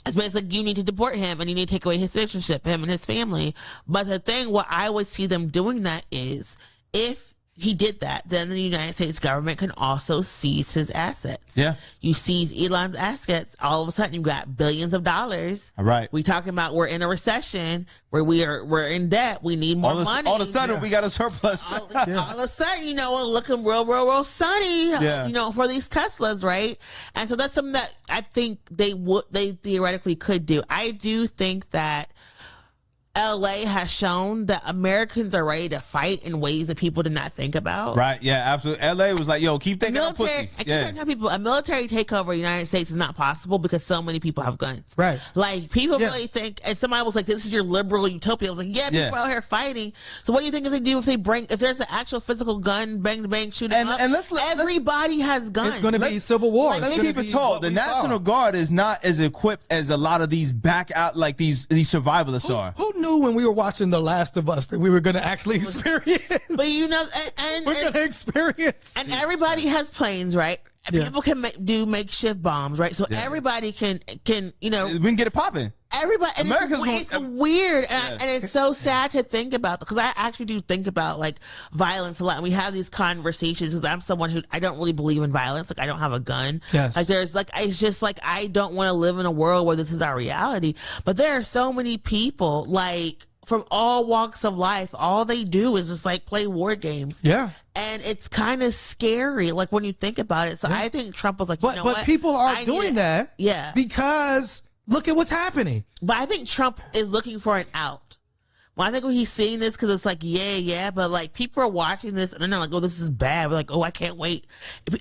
C: It's basically like you need to deport him and you need to take away his citizenship, him and his family. But the thing, what I would see them doing that is, if he did that, then the United States government can also seize his assets.
B: Yeah.
C: You seize Elon's assets, all of a sudden you got billions of dollars.
B: All right.
C: We talking about we're in a recession where we're in debt. We need more money.
B: All of a sudden we got a surplus.
C: All of a sudden, you know, looking real sunny, you know, for these Teslas, right? And so that's something that I think they theoretically could do. I do think that LA has shown that Americans are ready to fight in ways that people did not think about.
B: Right, yeah, absolutely. LA was like, yo, keep thinking of pussy.
C: I keep telling people a military takeover of the United States is not possible because so many people have guns.
A: Right.
C: Like, people really think, and somebody was like, this is your liberal utopia. I was like, people out here fighting. So what do you think if they do if there's an actual physical gun, bang, bang, shoot them up?
B: And
C: everybody has guns.
A: It's going to be civil war.
B: Let's keep it tall. The National Guard is not as equipped as a lot of these these survivalists are.
A: Who knew when we were watching The Last of Us that we were going to actually experience?
C: But you know, and
A: we're going to experience.
C: And everybody has planes, right? People can do makeshift bombs, right? So everybody can, you know,
B: we can get it popping.
C: Everybody, and it's weird, and it's so sad to think about, because I actually do think about like violence a lot, and we have these conversations because I'm someone who I don't really believe in violence. Like, I don't have a gun.
A: Yes.
C: Like, there's like, it's just like, I don't want to live in a world where this is our reality. But there are so many people like from all walks of life. All they do is just like play war games.
A: Yeah.
C: And it's kind of scary, like when you think about it. So I think Trump was like,
A: but people are doing that.
C: Yeah.
A: Because look at what's happening.
C: But I think Trump is looking for an out. Well, I think when he's seeing this, because it's like, but like people are watching this and they're like, oh, this is bad. We're like, oh, I can't wait.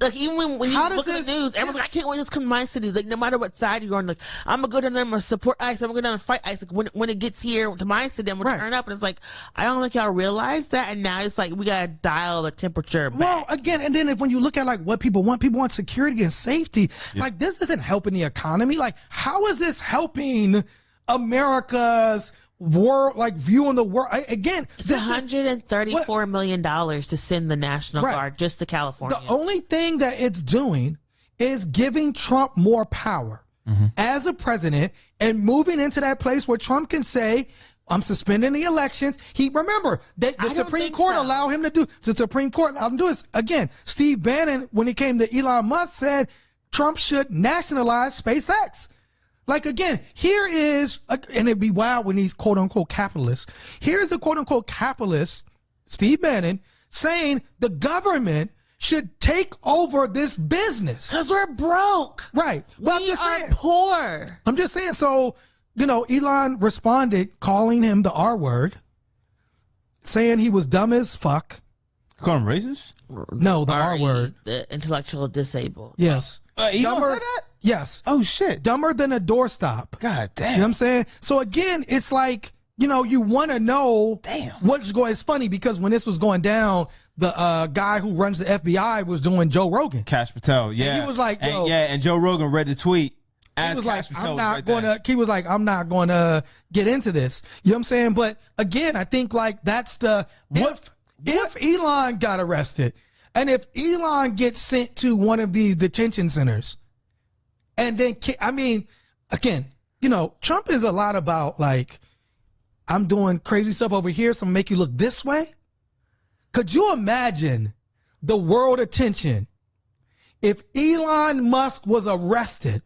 C: Like, even when you look at the news, everyone's like, I can't wait this to come to my city. Like, no matter what side you're on, like, I'm gonna go down there, I'm gonna support ICE, I'm gonna go down and fight ICE. Like, when it gets here to my city, I'm gonna turn up. And it's like, I don't think y'all realize that. And now it's like, we gotta dial the temperature back.
A: Well, again, and then when you look at like what people want security and safety. Like, this isn't helping the economy. Like, how is this helping America's world, like viewing the world? Again,
C: it's $134 million to send the National Guard just to California.
A: The only thing that it's doing is giving Trump more power as a president and moving into that place where Trump can say, I'm suspending the elections. Remember that the Supreme Court allowed him to do. The Supreme Court allowed him to do this. Again, Steve Bannon, when he came to Elon Musk, said Trump should nationalize SpaceX. Like, again, here is, and it'd be wild when he's quote unquote capitalist. Here's a quote unquote capitalist, Steve Bannon, saying the government should take over this business.
C: Because we're broke.
A: Right.
C: Well, we are poor.
A: I'm just saying. So, you know, Elon responded calling him the R word, saying he was dumb as fuck.
B: Call him racist?
A: No, the R word.
C: The intellectual disabled.
A: Yes.
B: Elon said that?
A: Yes.
B: Oh, shit.
A: Dumber than a doorstop.
B: God damn.
A: You know what I'm saying? So again, it's like, you know, you want to know what's going. It's funny because when this was going down, the guy who runs the FBI was doing Joe Rogan.
B: Kash Patel, yeah.
A: And he was like, yo.
B: And Joe Rogan read the tweet.
A: He was like, I'm not going to get into this. You know what I'm saying? But again, I think like that's if Elon got arrested and if Elon gets sent to one of these detention centers, and then, I mean, again, you know, Trump is a lot about like, I'm doing crazy stuff over here, so I'm gonna make you look this way. Could you imagine the world attention if Elon Musk was arrested?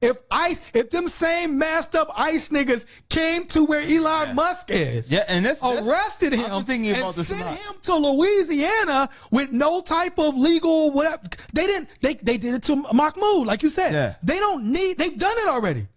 A: If them same masked up ICE niggas came to where Elon Musk is,
B: and
A: arrested him
B: and
A: sent him to Louisiana with no type of legal whatever. They did it to Mahmoud, like you said.
B: Yeah.
A: They've done it already.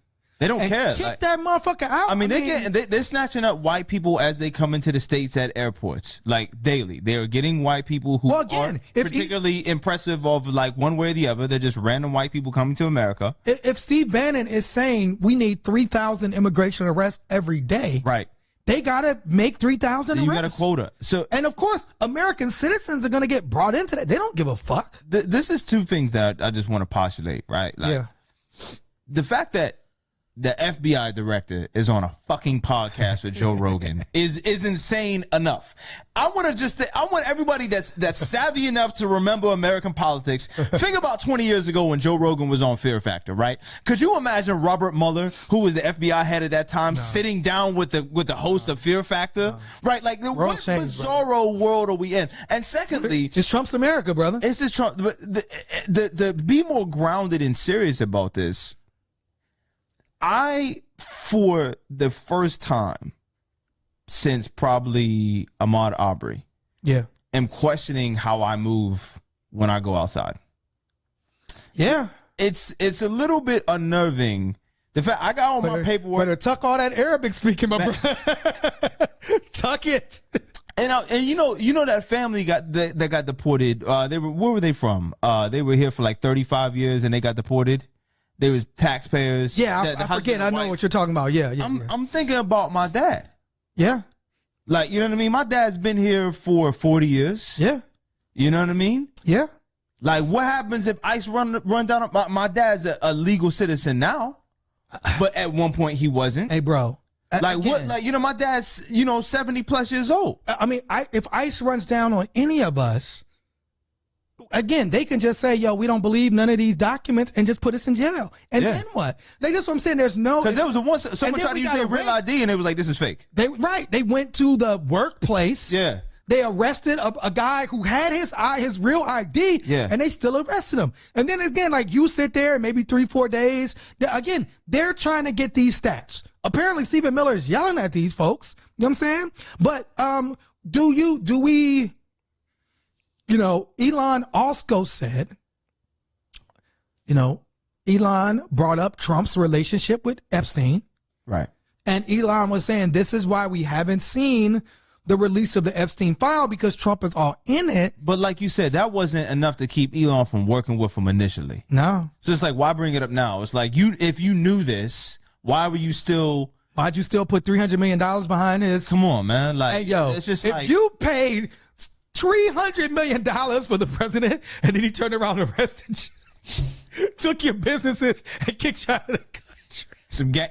B: They don't care.
A: Kick
B: Like,
A: that motherfucker out.
B: I mean, they're snatching up white people as they come into the States at airports, like daily. They're getting white people who aren't particularly impressive of like one way or the other. They're just random white people coming to America.
A: If Steve Bannon is saying we need 3,000 immigration arrests every day,
B: right?
A: They gotta make 3,000 arrests.
B: You got a quota. So,
A: and of course, American citizens are gonna get brought into that. They don't give a fuck.
B: This is two things that I just want to postulate, right? Like, the fact that the FBI director is on a fucking podcast with Joe Rogan is insane enough. I want everybody that's savvy enough to remember American politics. Think about 20 years ago when Joe Rogan was on Fear Factor, right? Could you imagine Robert Mueller, who was the FBI head at that time, sitting down with the host of Fear Factor, right? Like, what bizarro world are we in? And secondly,
A: it's Trump's America, brother.
B: It's just Trump. The be more grounded and serious about this. For the first time since probably Ahmaud Arbery, am questioning how I move when I go outside. Yeah. It's a little bit unnerving. The fact I got all my paperwork.
A: Better tuck all that Arabic speaking, my brother. Tuck it.
B: And you know that family that got deported. Where were they from? They were here for like 35 years and they got deported. There was taxpayers.
A: Yeah, I forget. I know what you're talking about. Yeah.
B: I'm thinking about my dad.
A: Yeah.
B: Like, you know what I mean? My dad's been here for 40 years.
A: Yeah.
B: You know what I mean?
A: Yeah.
B: Like, what happens if ICE run down? My dad's a legal citizen now, but at one point he wasn't.
A: Hey, bro.
B: Like, again, what? Like, my dad's 70 plus years old.
A: I mean, if ICE runs down on any of us, again, they can just say, yo, we don't believe none of these documents and just put us in jail. And then what? Like, that's what I'm saying. There's no...
B: Because there was someone tried to use their real ID and they was like, this is fake.
A: They went to the workplace.
B: Yeah.
A: They arrested a guy who had his real ID.
B: Yeah.
A: And they still arrested him. And then again, like, you sit there and maybe 3-4 days. Again, they're trying to get these stats. Apparently, Stephen Miller is yelling at these folks. You know what I'm saying? But do we... Elon also said, Elon brought up Trump's relationship with Epstein.
B: Right.
A: And Elon was saying, this is why we haven't seen the release of the Epstein file because Trump is all in it.
B: But like you said, that wasn't enough to keep Elon from working with him initially.
A: No.
B: So it's like, why bring it up now? It's like, if you knew this, why'd you still put
A: $300 million behind this?
B: Come on, man. Like,
A: hey, yo,
B: it's just
A: if you paid $300 million for the president, and then he turned around and arrested you, took your businesses, and kicked you out of the country.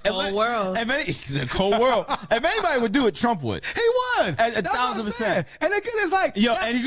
C: Cold world.
B: It's a cold world. If anybody would do it, Trump would.
A: He would.
B: 1,000%.
A: And again, it's like,
B: yo, and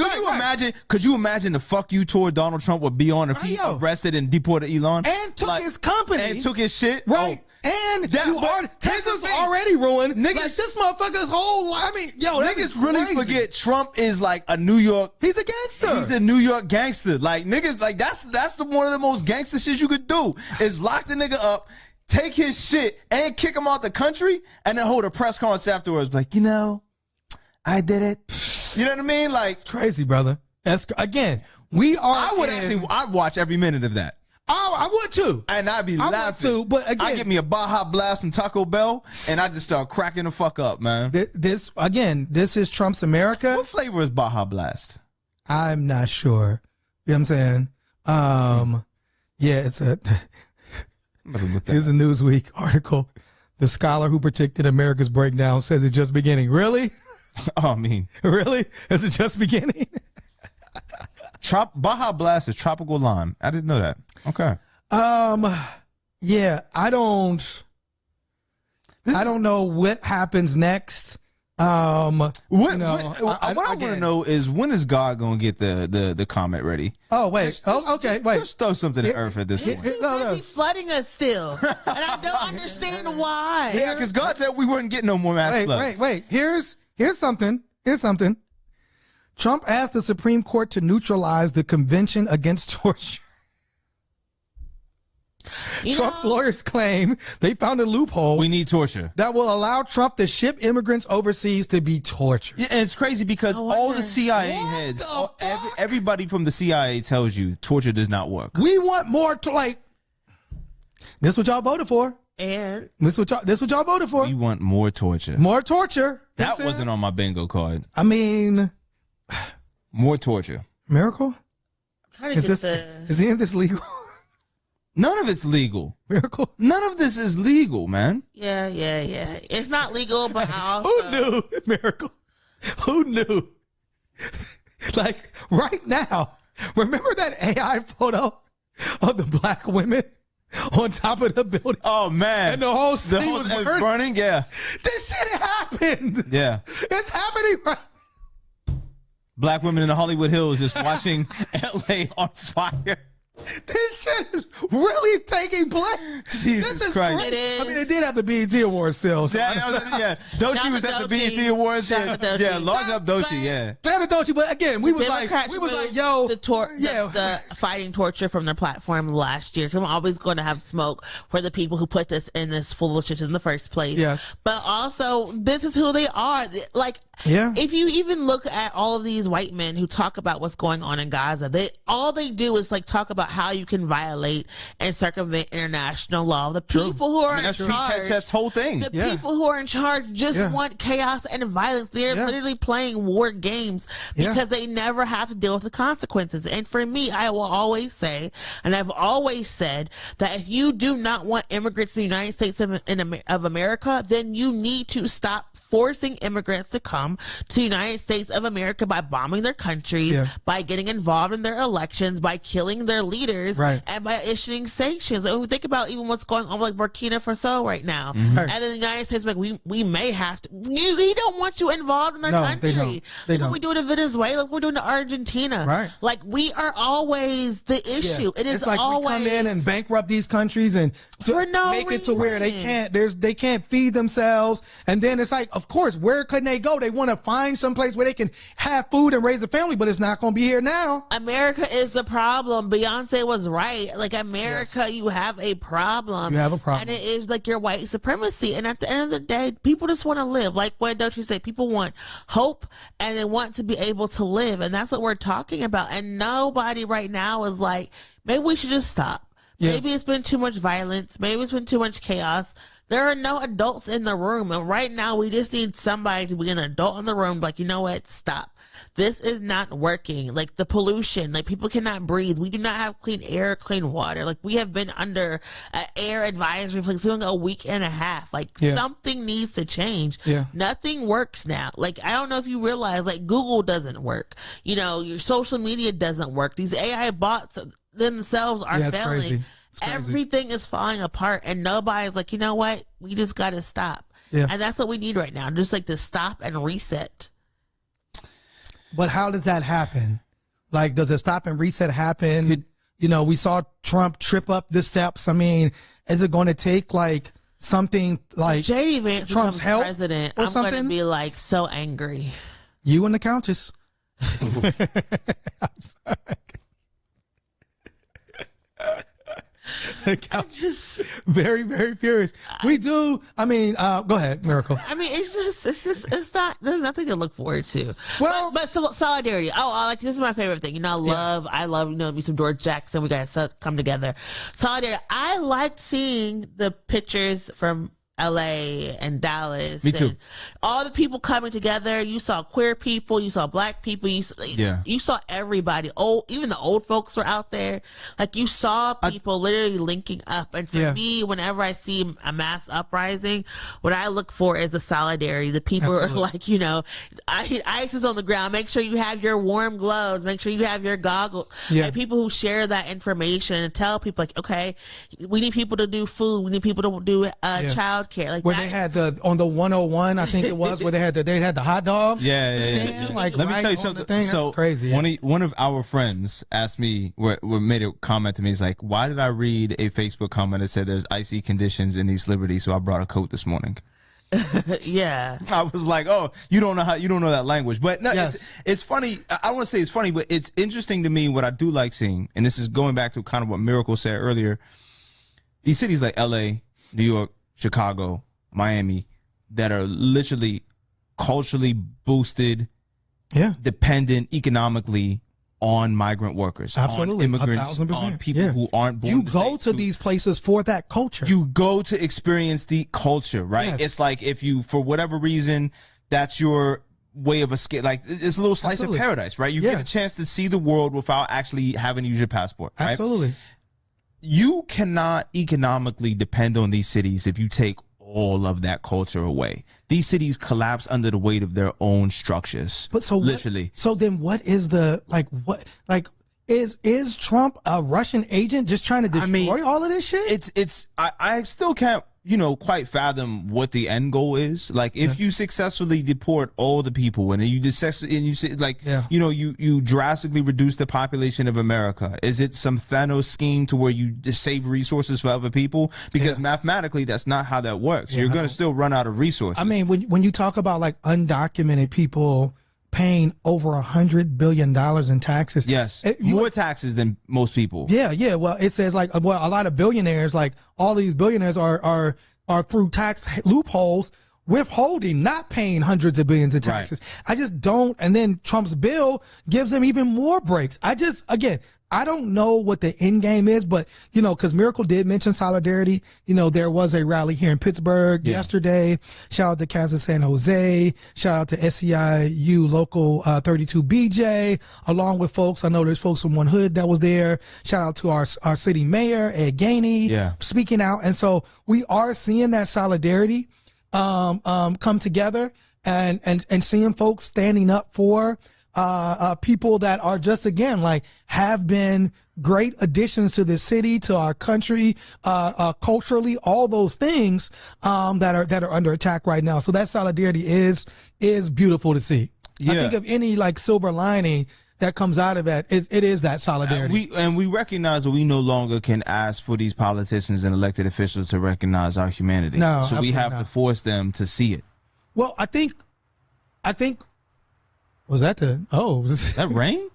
B: could you imagine the fuck you tour Donald Trump would be on if he arrested and deported Elon?
A: And took his company.
B: And took his shit.
A: Right. And Tesla's already ruined. Niggas, like, this motherfucker's whole life. I mean, yo,
B: niggas really forget Trump is like a New York.
A: He's a gangster.
B: He's a New York gangster. Like, niggas, like that's one of the most gangster shit you could do is lock the nigga up, take his shit, and kick him out the country, and then hold a press conference afterwards, like, I did it. You know what I mean? Like,
A: it's crazy, brother. That's again.
B: I'd watch every minute of that.
A: Oh, I would too.
B: And I'd be laughing.
A: I would too, but again,
B: I get me a Baja Blast from Taco Bell, and I just start cracking the fuck up, man.
A: This is Trump's America.
B: What flavor is Baja Blast?
A: I'm not sure. You know what I'm saying? Yeah, it's here's a Newsweek article. The scholar who predicted America's breakdown says it's just beginning. Really? Really? Is it just beginning?
B: Baja Blast is tropical lime. I didn't know that. Okay.
A: Yeah, I don't know what happens next.
B: What I want to know is, when is God going to get the comet ready?
A: Oh, wait. Wait.
B: Just throw something to Earth at this point.
C: He's busy flooding us still. And I don't understand why.
B: Yeah, because God said we wouldn't get no more mass floods.
A: Wait. Here's something. Trump asked the Supreme Court to neutralize the Convention Against Torture. Trump's lawyers claim they found a loophole.
B: We need torture
A: that will allow Trump to ship immigrants overseas to be tortured.
B: Yeah, and it's crazy because all the CIA heads, everybody from the CIA tells you torture does not work.
A: We want more this is what y'all voted for.
C: And
A: This what y'all voted for.
B: We want more torture.
A: More torture.
B: That wasn't on my bingo card.
A: I mean,
B: More torture.
A: Miracle?
C: trying to
A: Is
C: get
A: any of this legal?
B: None of it's legal.
A: Miracle?
B: None of this is legal, man.
C: yeah. It's not legal, but I also
A: Who knew? Miracle. Who knew? Like right now, remember that AI photo of the black women on top of the building?
B: Oh man,
A: And the whole city was
B: thing
A: burning?
B: Yeah,
A: This shit happened.
B: yeah.
A: It's happening right.
B: Black women in the Hollywood Hills just watching LA on fire.
A: This shit is really taking place.
B: Jesus
A: This is
B: Christ.
A: crazy.
C: It is.
A: I mean, it did have the BET Awards still. So
B: Yeah. Doechii was at the BET Awards.
C: Shout out to Doechii.
B: Yeah, large up Doechii. Yeah.
A: Shout out to Doechii, but again, we was
C: Democrats
A: like,
C: removed
A: yo,
C: the fighting torture from their platform last year. So I'm always going to have smoke for the people who put this in this foolishness in the first place.
A: Yes.
C: But also, this is who they are. Like,
A: Yeah.
C: if you even look at all of these white men who talk about what's going on in Gaza, all they do is like talk about how you can violate and circumvent international law. The people who are in
B: That's Pete
C: charge,
B: Hegseth's whole thing.
C: the
A: Yeah.
C: people who are in charge just
A: Yeah.
C: want chaos and violence. They're
A: Yeah.
C: literally playing war games
A: Yeah.
C: because they never have to deal with the consequences. And for me, I will always say, and I've always said, that if you do not want immigrants in the United States of America, then you need to stop forcing immigrants to come to the United States of America by bombing their countries,
A: Yeah.
C: by getting involved in their elections, by killing their leaders,
A: Right.
C: and by issuing sanctions. And we think about even what's going on with Burkina Faso right now.
A: Right.
C: And then the United States, like, we may have to. We don't want you involved in their
A: No,
C: country.
A: they don't. They
C: Look
A: don't.
C: what we do to Venezuela. Look what we're doing to Argentina.
A: Right.
C: Like, we are always the issue. It is
A: it's like
C: always
A: we come in and bankrupt these countries and
C: For no
A: make it to where they
C: reason.
A: they can't feed themselves. And then it's like, of course, where couldn't they go? They want to find some place where they can have food and raise a family, but it's not going to be here now.
C: America is the problem. Beyonce was right. Like, America, you have a problem.
A: You have a problem.
C: And it is like your white supremacy. And at the end of the day, people just want to live. Like what Doechii said, people want hope and they want to be able to live. And that's what we're talking about. And nobody right now is like, maybe we should just stop.
A: Yeah.
C: Maybe it's been too much violence. Maybe it's been too much chaos. There are no adults in the room. And right now, we just need somebody to be an adult in the room. Like, you know what? Stop. This is not working. Like, the pollution, like, people cannot breathe. We do not have clean air, clean water. Like, we have been under an air advisory for like a week and a half. Like,
A: Yeah.
C: something needs to change.
A: Yeah.
C: Nothing works now. Like, I don't know if you realize, like, Google doesn't work. You know, your social media doesn't work. These AI bots themselves are
A: Yeah, it's
C: failing.
A: crazy. It's crazy.
C: Everything is falling apart, and nobody's like, you know what? We just got to stop.
A: Yeah.
C: And that's what we need right now. Just like to stop and reset.
A: But how does that happen? Like, does a stop and reset happen? You know, we saw Trump trip up the steps. I mean, is it going to take like something like
C: JD Vance
A: Trump's
C: becomes
A: help
C: president?
A: or
C: I'm going to
A: something?
C: be like so angry.
A: You and the Countess? I'm sorry.
C: Just,
A: Very, very furious. We do. I mean, go ahead, Miracle.
C: I mean, it's not, there's nothing to look forward to.
A: Well-
C: but solidarity. Oh, this is my favorite thing. You know, I love, you know, me some George Jackson. We got to come together. Solidarity. I liked seeing the pictures from LA and Dallas.
B: Me too.
C: And all the people coming together. You saw queer people, you saw black people, you saw everybody. Even the old folks were out there. Like, you saw people literally linking up. And for me, whenever I see a mass uprising, what I look for is the solidarity. The people are like, you know, ice is on the ground. Make sure you have your warm gloves. Make sure you have your goggles.
A: Yeah.
C: And people who share that information and tell people, like, okay, we need people to do food. We need people to do child care. Like,
A: Where they had on the 101, I think it was, where they had the hot dog.
B: Yeah.
A: Like,
B: let me
A: right
B: tell you
A: on
B: something.
A: the thing.
B: So
A: That's crazy.
B: One of our friends asked me, made a comment to me. He's like, "Why did I read a Facebook comment that said there's icy conditions in East Liberty? So I brought a coat this morning."
C: yeah.
B: I was like, "Oh, you don't know that language." But no,
A: Yes.
B: it's funny. I want to say it's funny, but it's interesting to me. What I do like seeing, and this is going back to kind of what Miracle said earlier. These cities like LA, New York, Chicago, Miami, that are literally culturally boosted, dependent economically on migrant workers,
A: Absolutely.
B: on immigrants,
A: 1000%.
B: on people who aren't born.
A: You
B: in the
A: go
B: States
A: to these places for that culture.
B: You go to experience the culture, right?
A: Yes.
B: It's like if you, for whatever reason, that's your way of escape. Like it's a little slice
A: Absolutely.
B: of paradise, right? You
A: Yeah.
B: get a chance to see the world without actually having to use your passport, right?
A: Absolutely.
B: You cannot economically depend on these cities if you take all of that culture away. These cities collapse under the weight of their own structures.
A: But so
B: literally.
A: So then what is the is Trump a Russian agent just trying to destroy all of this shit?
B: I still can't, quite fathom what the end goal is. Like if you successfully deport all the people and you you drastically reduce the population of America, is it some Thanos scheme to where you just save resources for other people? Because mathematically that's not how that works. You're going to still run out of resources.
A: I mean, when you talk about like undocumented people paying over $100 billion in taxes.
B: Yes. More taxes than most people.
A: Yeah. Well, it says like, a lot of billionaires, like all these billionaires are through tax loopholes, withholding, not paying hundreds of billions in taxes. Right. I just don't. And then Trump's bill gives them even more breaks. I don't know what the end game is, but, because Miracle did mention solidarity. There was a rally here in Pittsburgh yesterday. Shout out to Casa San Jose. Shout out to SEIU Local 32BJ, along with folks. I know there's folks from One Hood that was there. Shout out to our city mayor, Ed Gainey, speaking out. And so we are seeing that solidarity come together and seeing folks standing up for people that are just, again, like have been great additions to this city, to our country, culturally, all those things, that are under attack right now. So that solidarity is beautiful to see. Yeah. I think of any like silver lining that comes out of it is that solidarity.
B: We recognize that we no longer can ask for these politicians and elected officials to recognize our humanity.
A: No,
B: so we have to force them to see it.
A: Well, I think was that
B: that rain?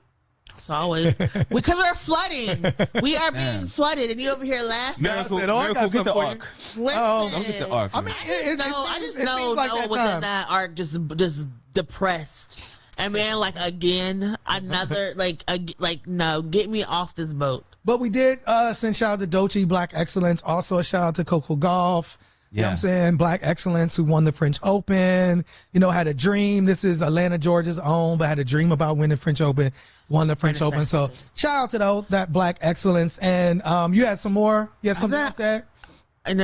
C: It's always because we're flooding. We are being flooded, and you over here laughing.
B: Miracle, get the ark.
C: Listen,
B: don't get the ark.
A: I mean,
C: I just know within that arc just depressed. And man, like again, another no, get me off this boat.
A: But we did send shout out to Dochi, Black Excellence. Also a shout out to Coco Golf. You know what I'm saying? Black Excellence, who won the French Open, had a dream. This is Atlanta, Georgia's own, but had a dream about winning the French Open, won the French Open. So shout out to that Black Excellence. And you had some more? You had something else there?
C: And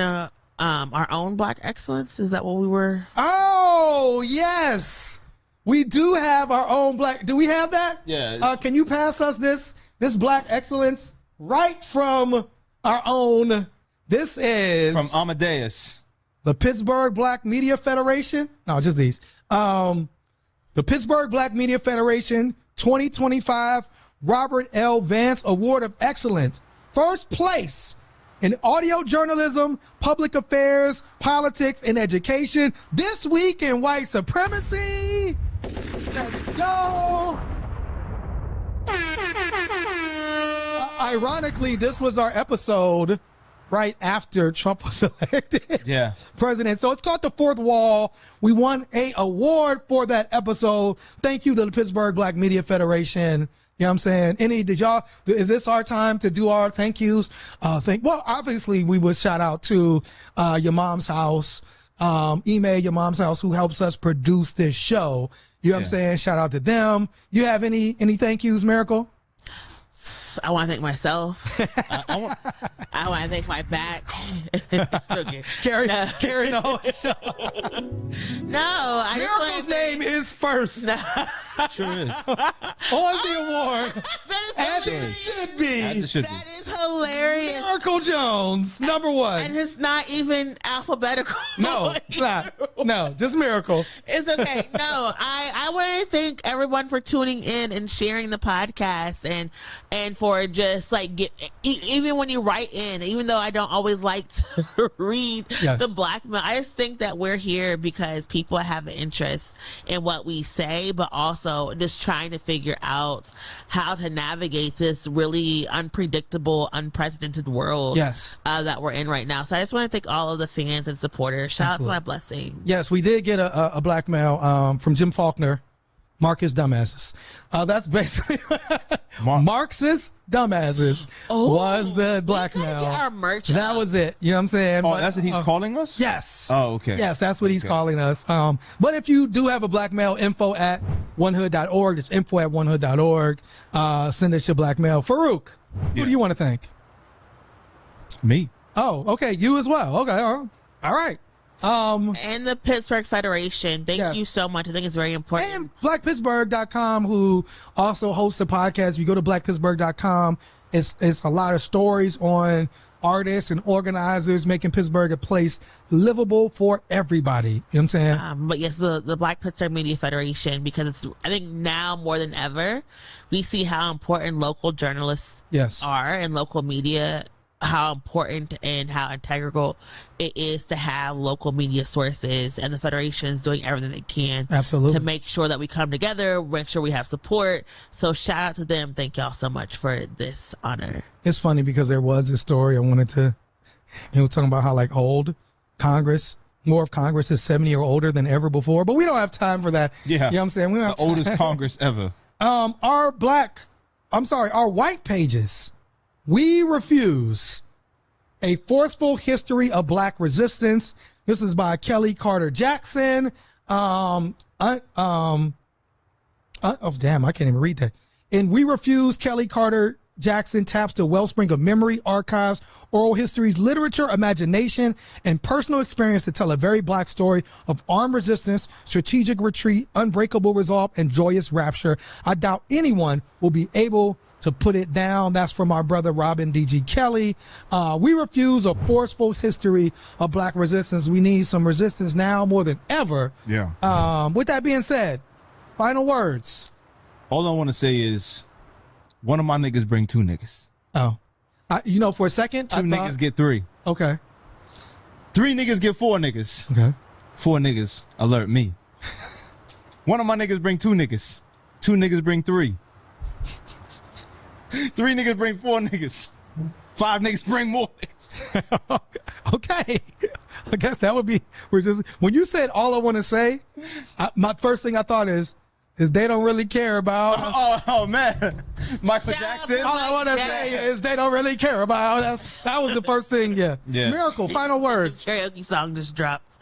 C: our own Black Excellence? Is that what we were?
A: Oh, yes. We do have our own Black. Do we have that?
B: Yeah.
A: Can you pass us this Black Excellence right from our own? This is
B: from Amadeus,
A: the Pittsburgh Black Media Federation. No, just these. The Pittsburgh Black Media Federation 2025 Robert L. Vance Award of Excellence. First place in audio journalism, public affairs, politics, and education. This week in white supremacy. Let's go. Ironically, this was our episode right after Trump was elected president. So it's called The Fourth Wall. We won an award for that episode. Thank you to the Pittsburgh Black Media Federation. You know what I'm saying? Is this our time to do our thank yous? Well, obviously we would shout out to Your Mom's House, email Your Mom's House, who helps us produce this show. You know what I'm saying? Shout out to them. You have any thank yous, Miracle?
C: I want to thank myself. I want to thank my back.
A: Carry the whole show.
C: No,
A: Miracle's name is first.
C: No.
B: Sure is.
A: On the award. As it should be.
C: That is hilarious.
A: Miracle Jones, number one.
C: And it's not even alphabetical.
A: No, it's not. No, just Miracle.
C: It's okay. No, I want to thank everyone for tuning in and sharing the podcast and for just even when you write in, even though I don't always like to read the blackmail, I just think that we're here because people have an interest in what we say, but also just trying to figure out how to navigate this really unpredictable, unprecedented world that we're in right now. So I just want to thank all of the fans and supporters. Shout out to my blessing.
A: Yes, we did get a blackmail from Jim Faulkner. Marxist dumbasses. That's basically Marxist dumbasses was the blackmail.
C: Get our merch
A: That
C: up.
A: was it. You know what I'm saying?
B: Oh,
A: But,
B: that's what he's calling us?
A: Yes.
B: Oh, okay.
A: Yes, that's what he's calling us. But if you do have a blackmail, info@onehood.org. It's info@onehood.org. Send us your blackmail. Farouk, who do you want to thank?
B: Me.
A: Oh, okay. You as well. Okay. All right.
C: And the Pittsburgh Federation. Thank
A: Yes.
C: you so much. I think it's very important.
A: And blackpittsburgh.com, who also hosts a podcast. If you go to blackpittsburgh.com, it's a lot of stories on artists and organizers making Pittsburgh a place livable for everybody. You know what I'm saying?
C: But yes, the Black Pittsburgh Media Federation, because it's, I think now more than ever, we see how important local journalists
A: Yes.
C: are and local media, how important and how integral it is to have local media sources, and the Federation is doing everything they can
A: Absolutely.
C: to make sure that we come together, make sure we have support. So shout out to them. Thank y'all so much for this honor.
A: It's funny because there was a story I wanted to, talking about how like old Congress, more of Congress is 70 or older than ever before, but we don't have time for that.
B: Yeah.
A: You know what I'm saying? We don't have
B: The oldest Congress ever.
A: our white pages, we refuse a forceful history of black resistance. This is by Kelly Carter Jackson. Oh damn, I can't even read that. And we refuse. Kelly Carter Jackson taps the wellspring of memory, archives, oral histories, literature, imagination, and personal experience to tell a very black story of armed resistance, strategic retreat, unbreakable resolve, and joyous rapture. I doubt anyone will be able to put it down. That's from our brother Robin D.G. Kelly. We refuse a forceful history of black resistance. We need some resistance now more than ever.
B: Yeah.
A: With that being said, final words.
B: All I want to say is one of my niggas bring two niggas.
A: Oh, for a second,
B: Two niggas get three.
A: Okay.
B: Three niggas get four niggas.
A: Okay.
B: Four niggas alert me. One of my niggas bring two niggas. Two niggas bring three. Three niggas bring four niggas. Five niggas bring more niggas.
A: Okay. I guess that would be resistance. When you said all I want to say, my first thing I thought is they don't really care about us.
B: Oh man. Michael
C: Shout out
B: Jackson.
C: to
A: All I want to say is they don't really care about us. That was the first thing. Yeah.
B: Yeah.
A: Miracle. Final words.
C: Karaoke song just dropped.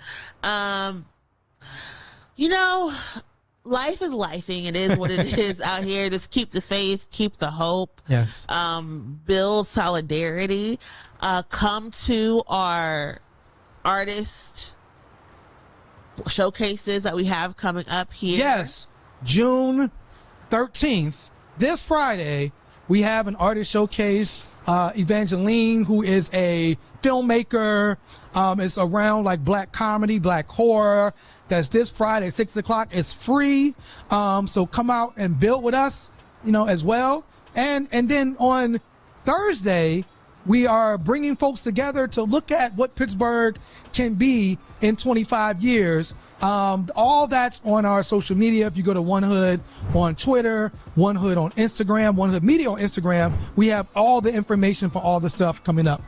C: Life is lifing. It is what it is out here. Just keep the faith, keep the hope.
A: Yes.
C: Build solidarity. Come to our artist showcases that we have coming up here.
A: Yes. June 13th, this Friday, we have an artist showcase. Evangeline, who is a filmmaker, is around like black comedy, black horror. That's this Friday at 6:00. It's free. So come out and build with us, as well. And then on Thursday, we are bringing folks together to look at what Pittsburgh can be in 25 years. All that's on our social media. If you go to One Hood on Twitter, One Hood on Instagram, One Hood Media on Instagram, we have all the information for all the stuff coming up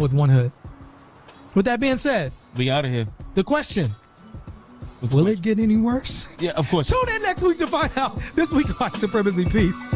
A: with One Hood. With that being said,
B: We out of here.
A: the question, will it get any worse?
B: Yeah, of course.
A: Tune in next week to find out. This week, White Supremacy. Peace.